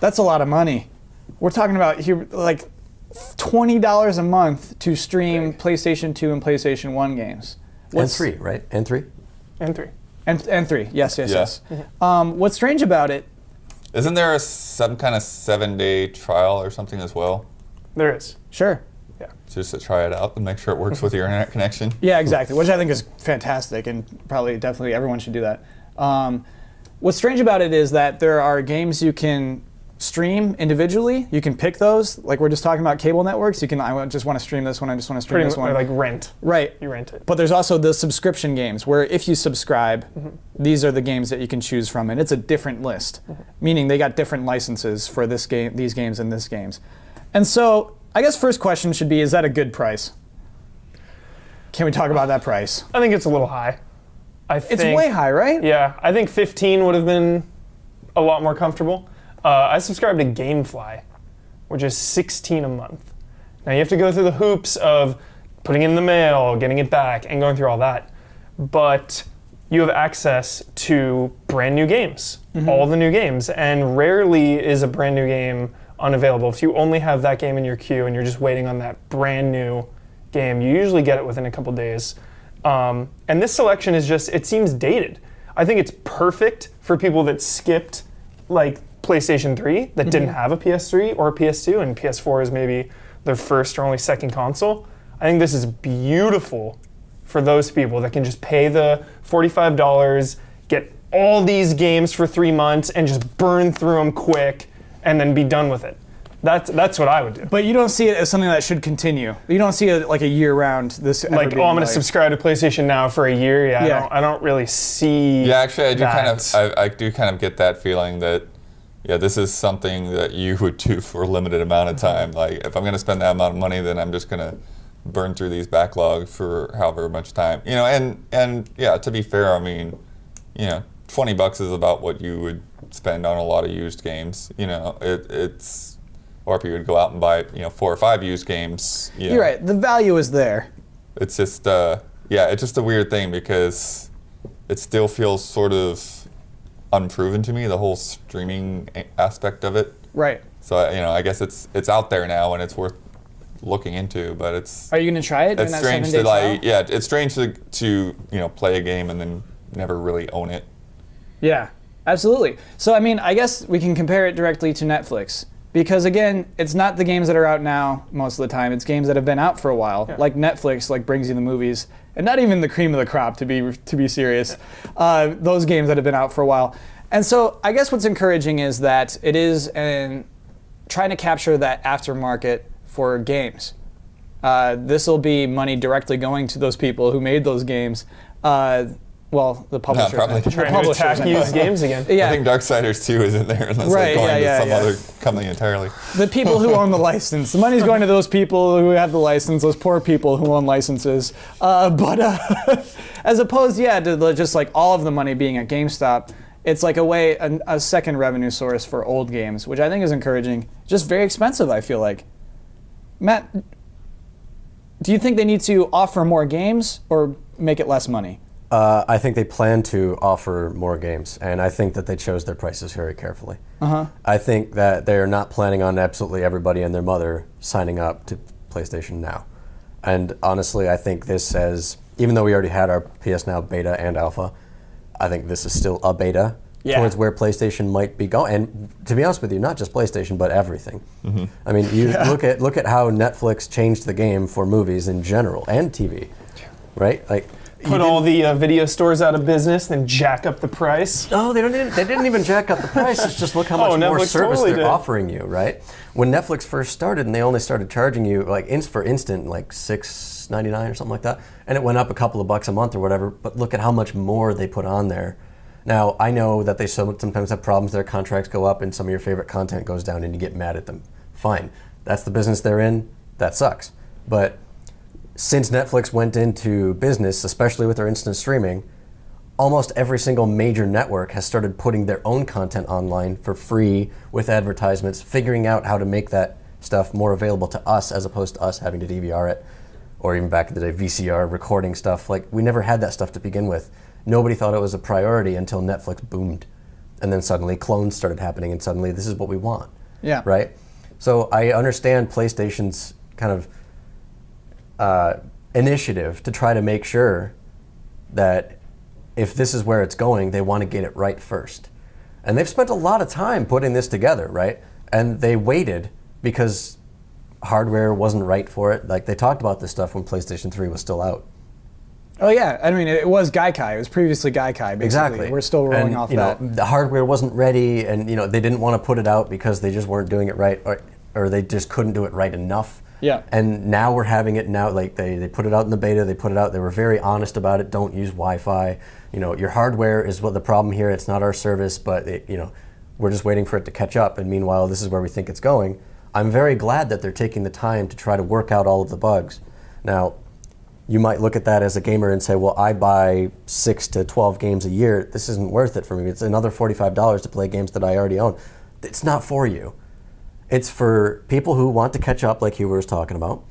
That's a lot of money. We're talking about here like $20 a month to stream PlayStation 2 and PlayStation 1 games. And 3, right? And 3? And 3. And 3, yes. Mm-hmm. What's strange about it, Isn't there some kind of 7-day trial or something as well? There is. sure. Just to try it out and make sure it works with your internet connection? Yeah, exactly, which I think is fantastic, and definitely everyone should do that. What's strange about it is that there are games you can stream individually. You can pick those. Like we're just talking about cable networks. I just want to stream this one. I just want to stream this one. Like rent. Right. You rent it. But there's also the subscription games where if you subscribe, these are the games that you can choose from, and it's a different list, meaning they got different licenses for this game, these games, and this games. And so I guess first question should be, is that a good price? Can we talk about that price? I think it's a little high. It's way high, right? Yeah, I think 15 would have been a lot more comfortable. I subscribe to GameFly, which is $16 a month. Now you have to go through the hoops of putting it in the mail, getting it back, and going through all that. But you have access to brand new games, all the new games, and rarely is a brand new game unavailable. If you only have that game in your queue and you're just waiting on that brand new game, you usually get it within a couple days. And this selection is it seems dated. I think it's perfect for people that skipped like PlayStation 3 that didn't have a PS3 or a PS2, and PS4 is maybe their first or only second console. I think this is beautiful for those people that can just pay the $45, get all these games for 3 months, and just burn through them quick, and then be done with it. That's what I would do. But you don't see it as something that should continue. You don't see it like a year-round. This Like, I'm going to subscribe to PlayStation Now for a year. Yeah. I don't really see. Yeah, actually, I do that. I do kind of get that feeling that, yeah, this is something that you would do for a limited amount of time. Like, if I'm going to spend that amount of money, then I'm just going to burn through these backlogs for however much time. And yeah, to be fair, I mean, $20 is about what you would spend on a lot of used games. It's. Or if you would go out and buy, 4 or 5 used games. You're right. The value is there. It's just, it's just a weird thing because it still feels sort of unproven to me, the whole streaming aspect of it. Right. So, I guess it's out there now and it's worth looking into, but it's. Are you going to try it? It's strange to it's strange to play a game and then never really own it. Yeah, absolutely. So, I guess we can compare it directly to Netflix. Because again, it's not the games that are out now most of the time. It's games that have been out for a while, like Netflix, brings you the movies, and not even the cream of the crop, to be serious. Those games that have been out for a while, and so I guess what's encouraging is that it is trying to capture that aftermarket for games. This will be money directly going to those people who made those games. When Well, the publisher. probably. The Trying to publishers, attack anyway. used games again. Yeah. I think Darksiders 2 isn't there unless Right, they're going yeah, to some yeah. other company entirely. The people who own the license. The money's going to those people who have the license, those poor people who own licenses. But as opposed, to just like all of the money being at GameStop, it's like a second revenue source for old games, which I think is encouraging. Just very expensive, I feel like. Matt, do you think they need to offer more games or make it less money? I think they plan to offer more games, and I think that they chose their prices very carefully. I think that they're not planning on absolutely everybody and their mother signing up to PlayStation Now. And honestly, I think this says, even though we already had our PS Now beta and alpha, I think this is still a beta towards where PlayStation might be going. And to be honest with you, not just PlayStation, but everything. I mean, you look at how Netflix changed the game for movies in general and TV, right? Like. Put all the video stores out of business, then jack up the price. No, they didn't even jack up the price. It's just look how much more Netflix service totally they're did. offering you, right? When Netflix first started and they only started charging you like for instant like $6.99 or something like that, and it went up a couple of bucks a month or whatever. But look at how much more they put on there. Now I know that they sometimes have problems. Their contracts go up and some of your favorite content goes down, and you get mad at them. Fine, that's the business they're in. That sucks, but. Since Netflix went into business, especially with their instant streaming, almost every single major network has started putting their own content online for free with advertisements, figuring out how to make that stuff more available to us as opposed to us having to DVR it, or even back in the day, VCR recording stuff. Like, we never had that stuff to begin with. Nobody thought it was a priority until Netflix boomed. And then suddenly clones started happening, and suddenly this is what we want. Yeah. Right? So I understand PlayStation's kind of initiative to try to make sure that if this is where it's going, they want to get it right first. And they've spent a lot of time putting this together, right? And they waited because hardware wasn't right for it. Like, they talked about this stuff when PlayStation 3 was still out. Oh yeah, I mean it was Gaikai. It was previously Gaikai. Basically. Exactly. We're still rolling and, off you that. know, the hardware wasn't ready, and they didn't want to put it out because they just weren't doing it right, or they just couldn't do it right enough. Yeah. And now we're having it now. Like they put it out in the beta. They put it out. They were very honest about it. Don't use Wi-Fi. Your hardware is what the problem here. It's not our service, but we're just waiting for it to catch up. And meanwhile, this is where we think it's going. I'm very glad that they're taking the time to try to work out all of the bugs. Now, you might look at that as a gamer and say, well, I buy 6 to 12 games a year. This isn't worth it for me. It's another $45 to play games that I already own. It's not for you. It's for people who want to catch up, like Huber was talking about,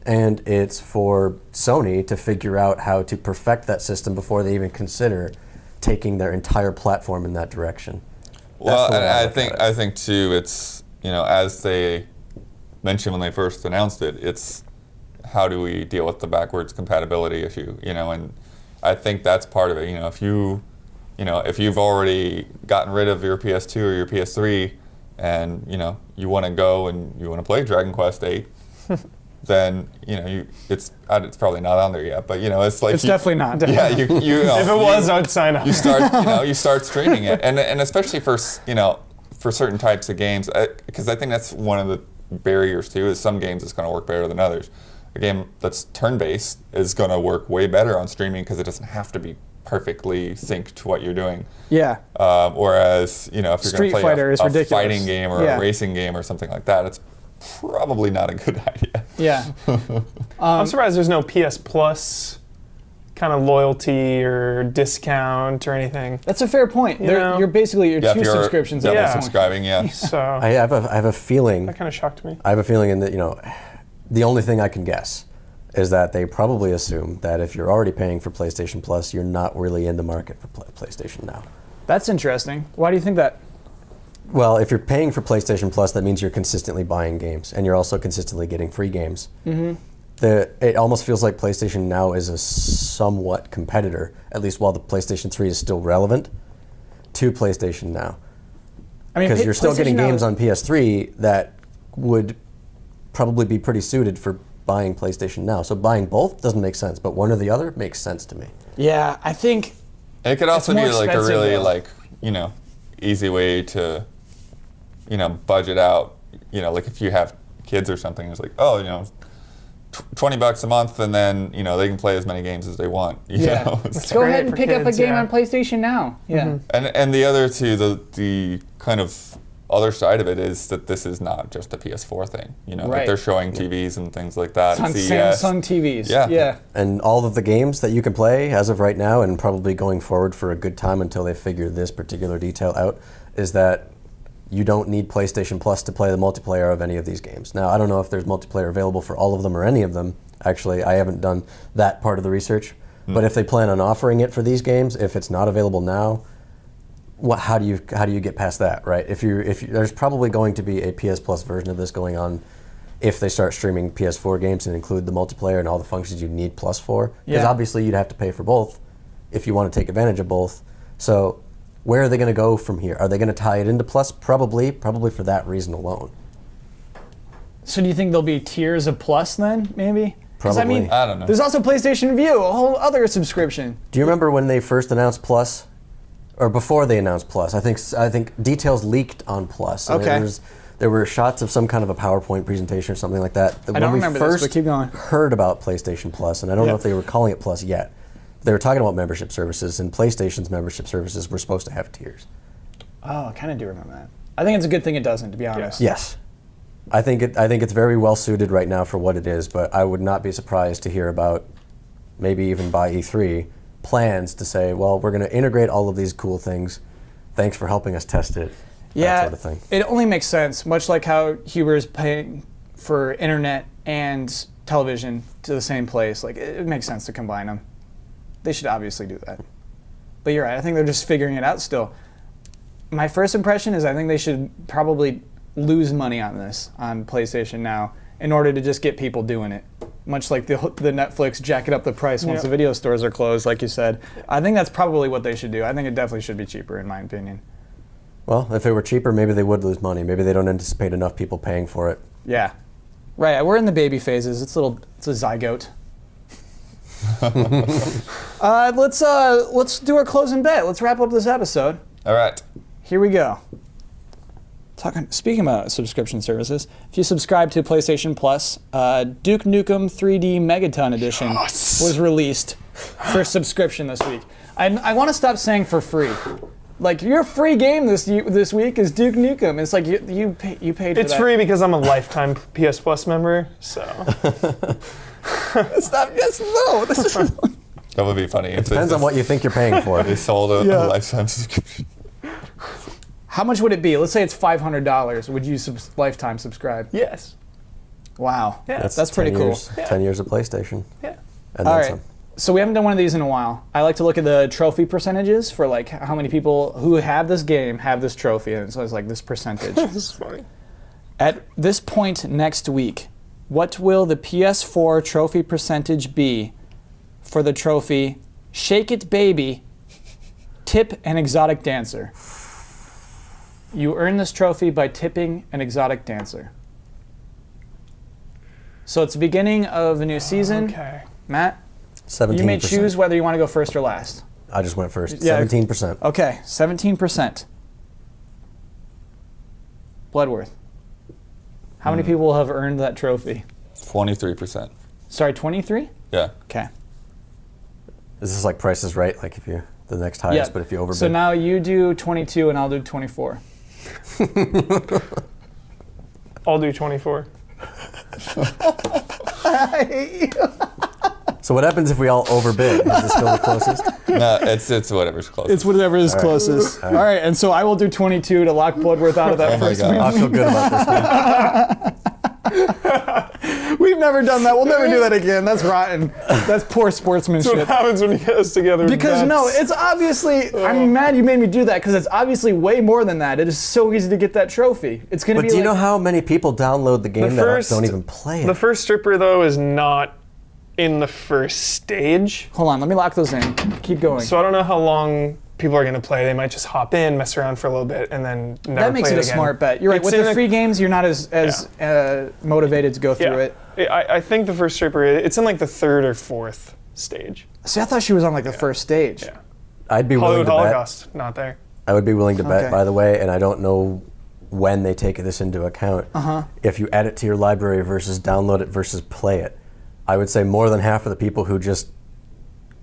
and it's for Sony to figure out how to perfect that system before they even consider taking their entire platform in that direction. Well, That's the way and look at it. I think too, it's as they mentioned when they first announced it, it's how do we deal with the backwards compatibility issue, and I think that's part of it. If you've already gotten rid of your PS2 or your PS3, and you want to go and you want to play Dragon Quest VIII, then it's probably not on there yet, but it's like It's definitely not. Yeah, you If it was, I'd sign up. you start streaming it, and especially for certain types of games, because I think that's one of the barriers too. Is some games it's going to work better than others. A game that's turn-based is going to work way better on streaming because it doesn't have to be perfectly synced to what you're doing. Yeah. Whereas if you're going Street to play Fighter is a ridiculous. fighting game or Yeah. a racing game or something like that, it's probably not a good idea. Yeah. I'm surprised there's no PS Plus kind of loyalty or discount or anything. That's a fair point. know? You're basically Yeah, if two you're subscriptions. double at Yeah. that point. subscribing, yeah. So I have a feeling. that kind of shocked me. I have a feeling in that the only thing I can guess is that they probably assume that if you're already paying for PlayStation Plus, you're not really in the market for PlayStation Now. That's interesting. Why do you think that? Well, if you're paying for PlayStation Plus, that means you're consistently buying games, and you're also consistently getting free games. Mm-hmm. It almost feels like PlayStation Now is a somewhat competitor, at least while the PlayStation 3 is still relevant, to PlayStation Now. I mean, Because you're still getting PlayStation Now- games on PS3 that would probably be pretty suited for buying PlayStation Now. So buying both doesn't make sense, but one or the other makes sense to me. Yeah, I think. And it could also It's be more like a expensive, really though. easy way to budget out. Like if you have kids or something, it's like, oh, $20 a month, and then they can play as many games as they want. You Yeah. know? Let's go ahead and for pick up a kids, game yeah. on PlayStation Now. Yeah. And the other two, the kind of other side of it is that this is not just a PS4 thing. Right. Like they're showing TVs and things like that. It's on at CES. Samsung TVs. Yeah. Yeah. And all of the games that you can play as of right now, and probably going forward for a good time until they figure this particular detail out, is that you don't need PlayStation Plus to play the multiplayer of any of these games. Now, I don't know if there's multiplayer available for all of them or any of them. Actually, I haven't done that part of the research. But if they plan on offering it for these games, if it's not available now, how do you get past that, right? If there's probably going to be a PS Plus version of this going on if they start streaming PS4 games and include the multiplayer and all the functions you need Plus for. Because Yeah. obviously you'd have to pay for both if you want to take advantage of both. So where are they going to go from here? Are they going to tie it into Plus? Probably for that reason alone. So do you think there'll be tiers of Plus then, maybe? 'Cause, I mean, Probably. I don't know. there's also PlayStation View, a whole other subscription. Do you remember when they first announced Plus, or before they announced Plus? I think details leaked on Plus. And Okay. There were shots of some kind of a PowerPoint presentation or something like that. I don't remember this, but keep going. Heard about PlayStation Plus, and I don't know Yeah. if they were calling it Plus yet. They were talking about membership services, and PlayStation's membership services were supposed to have tiers. Oh, I kind of do remember that. I think it's a good thing it doesn't, to be honest. Yes. I think it's very well suited right now for what it is, but I would not be surprised to hear about, maybe even by E3, plans to say, well, we're going to integrate all of these cool things. Thanks for helping us test it. Yeah, that sort of thing. it only makes sense, much like how Huber's paying for internet and television to the same place. Like, it makes sense to combine them. They should obviously do that. But you're right, I think they're just figuring it out still. My first impression is I think they should probably lose money on this, on PlayStation Now, in order to just get people doing it. Much like the Netflix jacking up the price once the video stores are closed, like you said. I think that's probably what they should do. I think it definitely should be cheaper, in my opinion. Well, if it were cheaper, maybe they would lose money. Maybe they don't anticipate enough people paying for it. Yeah. Right, we're in the baby phases. It's a zygote. Let's do our closing bet. Let's wrap up this episode. All right. Here we go. Speaking about subscription services, if you subscribe to PlayStation Plus, Duke Nukem 3D Megaton Edition was released for subscription this week. I want to stop saying for free. Like, your free game this week is Duke Nukem. It's like you paid for It's that. free because I'm a lifetime PS Plus member, so. Stop. Yes, no. This is That would be funny. If Depends on what you think you're paying for. they sold a Yeah. lifetime subscription. How much would it be? Let's say it's $500. Would you lifetime subscribe? Yes. Wow. Yeah. That's pretty 10 cool. years, 10 years of PlayStation. Yeah. And All then right. some. So we haven't done one of these in a while. I like to look at the trophy percentages for like how many people who have this game have this trophy, and so it's like this percentage. This is funny. At this point next week, what will the PS4 trophy percentage be for the trophy Shake It Baby, Tip an Exotic Dancer? You earn this trophy by tipping an exotic dancer. So it's the beginning of a new season. Okay. Matt, 17%. you may choose whether you want to go first or last. I just went first. Yeah. 17%. Okay, 17%. Bloodworth. How many people have earned that trophy? 23%. Sorry, 23? Yeah. Okay. Is this like Price is Right? Like if you the next highest, but if you overbid. So now you do 22 and I'll do 24. I'll do 24. So what happens if we all overbid? Is this still the closest? No, it's whatever's close. It's whatever is closest. All right, and so I will do 22 to lock Bloodworth out of that Oh my first God. win. I feel good about this one. We've never done that. We'll never do that again. That's rotten. That's poor That's what sportsmanship. happens when you get us together. Because no, it's obviously, I'm mad you made me do that because it's obviously way more than that. It is so easy to get that trophy. It's going to But be do you like, know how many people download the game The that first- don't even play it? The first stripper, though, is not in the first stage. hold on, let me lock those in. Keep going. So I don't know how long people are going to play. They might just hop in, mess around for a little bit, and then never That makes play it a again. smart bet. You're right. It's With in the a- free games, you're not as motivated to go through it. I think the first stripper, it's in like the third or fourth stage. See, I thought she was on like the first stage. Yeah. I'd be willing Hollywood to bet. Holocaust, not there. I would be willing to bet, Okay. by the way, and I don't know when they take this into account. If you add it to your library versus download it versus play it, I would say more than half of the people who just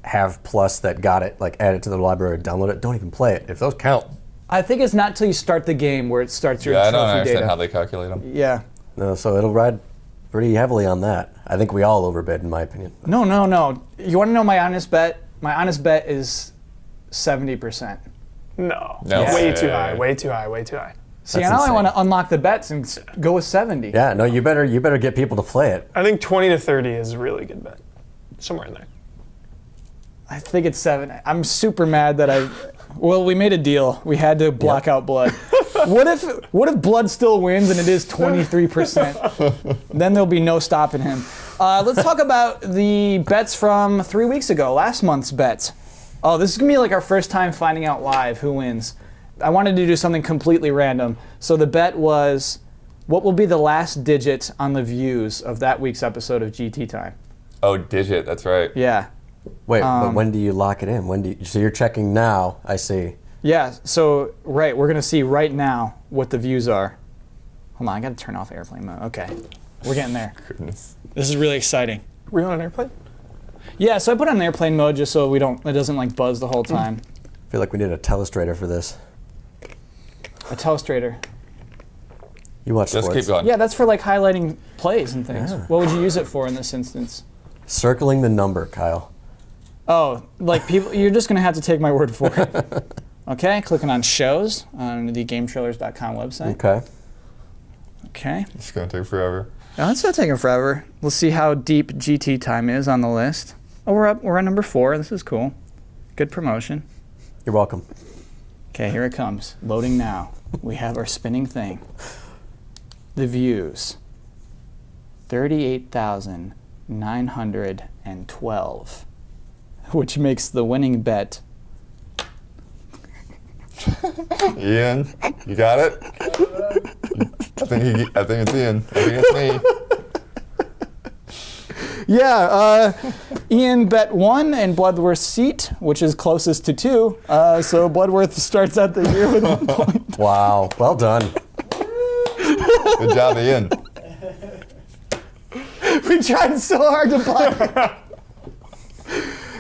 have Plus that got it, like add it to their library, download it, don't even play it. If those count. I think it's not till you start the game where it starts your Yeah, I trophy don't understand data. how they calculate them. Yeah. No, so it'll ride pretty heavily on that. I think we all overbid, in my opinion. No. You want to know my honest bet? My honest bet is 70%. No. No. Way Yeah, too yeah, high. yeah. Way too high. Way too high. See, That's now I insane. want to unlock the bets and go with 70. Yeah, no, you better get people to play it. I think 20 to 30 is a really good bet. Somewhere in there. I think it's 7. I'm super mad that well, we made a deal. We had to block out blood. What if blood still wins and it is 23%? Then there'll be no stopping him. Let's talk about the bets from 3 weeks ago, last month's bets. Oh, this is gonna be like our first time finding out live who wins. I wanted to do something completely random. So the bet was, what will be the last digit on the views of that week's episode of GT Time? Oh, digit. That's right. Yeah. Wait, but when do you lock it in? So you're checking now, I see. Yeah, so, right, we're gonna see right now what the views are. Hold on, I gotta turn off airplane mode. Okay, we're getting there. Goodness. This is really exciting. Were you on an airplane? Yeah, so I put it on airplane mode just so it doesn't like buzz the whole time. I feel like we need a telestrator for this. A telestrator. You watch Just sports. keep going. Yeah, that's for like highlighting plays and things. Yeah. What would you use it for in this instance? Circling the number, Kyle. Oh, like people, you're just gonna have to take my word for it. Okay, clicking on shows on the GameTrailers.com website. Okay. Okay. It's going to take forever. Oh, it's not taking forever. We'll see how deep GT Time is on the list. Oh, we're on number 4. This is cool. Good promotion. You're welcome. Okay, here it comes. Loading now. We have our spinning thing. The views. 38,912. Which makes the winning bet. Ian, you got it? I think it's Ian. I think it's me. Yeah, Ian bet 1 and Bloodworth seat, which is closest to 2. So Bloodworth starts out the year with 1 point. Wow. Well done. Good job, Ian. We tried so hard to block.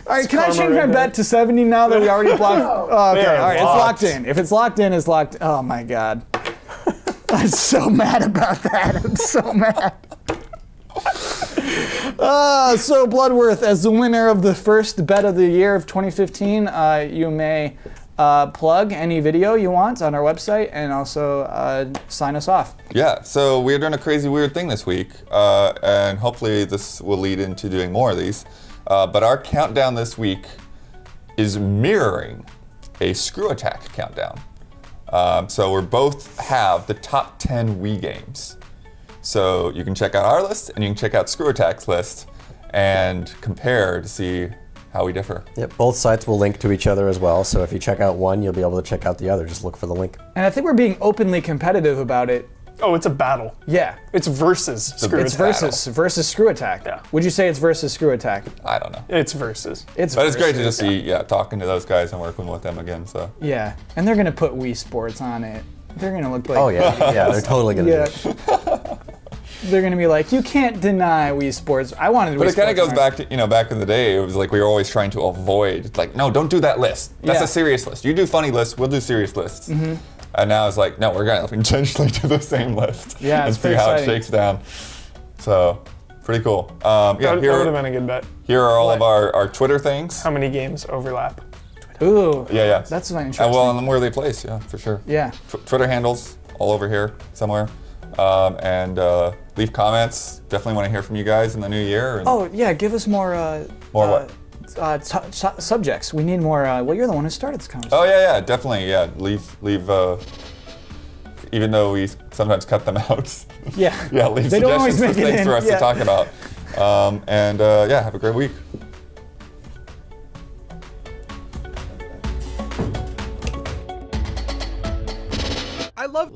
All right, can I karma change my right bet to 70 now that we already blocked? Oh, okay, They are all right, it's locked. locked in. If it's locked in, it's locked. Oh my God. I'm so mad about that. I'm so mad. So Bloodworth, as the winner of the first bet of the year of 2015, you may plug any video you want on our website and also sign us off. Yeah, so we're doing a crazy weird thing this week, and hopefully this will lead into doing more of these. But our countdown this week is mirroring a Screw Attack countdown. So we both have the top 10 Wii games. So you can check out our list and you can check out Screw Attack's list and compare to see how we differ. Yep, both sites will link to each other as well, so if you check out one, you'll be able to check out the other. Just look for the link. And I think we're being openly competitive about it. Oh, it's a battle. Yeah. It's versus Screw It's Attack. versus Screw Attack. Yeah. Would you say it's versus Screw Attack? I don't know. It's versus. It's But it's great to versus. just see, talking to those guys and working with them again. So Yeah, and they're gonna put Wii Sports on it. They're gonna look like. Oh, yeah. Yeah, they're totally going to Yeah. do it. They're gonna be like, you can't deny Wii Sports. I wanted Wii But it kind of Sports goes on back to, back in the day, it was like we were always trying to avoid, like, no, don't do that list. That's Yeah. a serious list. You do funny lists, we'll do serious lists. And now it's like, no, we're going to intentionally do the same list Yeah, and it's see pretty how it exciting. shakes down. So, pretty cool. That would have been a good bet. here are all of What? our Twitter things. How many games overlap? Ooh. Yeah. That's interesting. Well, and where they place, yeah, for sure. Yeah. Twitter handles all over here somewhere. And leave comments. Definitely want to hear from you guys in the new year. And Oh yeah, give us more. More what? Subjects. We need more. Well, you're the one who started this conversation. Oh yeah, definitely, yeah. Leave. Even though we sometimes cut them out. Yeah. Yeah, leave They don't suggestions always for make it things in, for us yeah. to talk about. Have a great week. I love.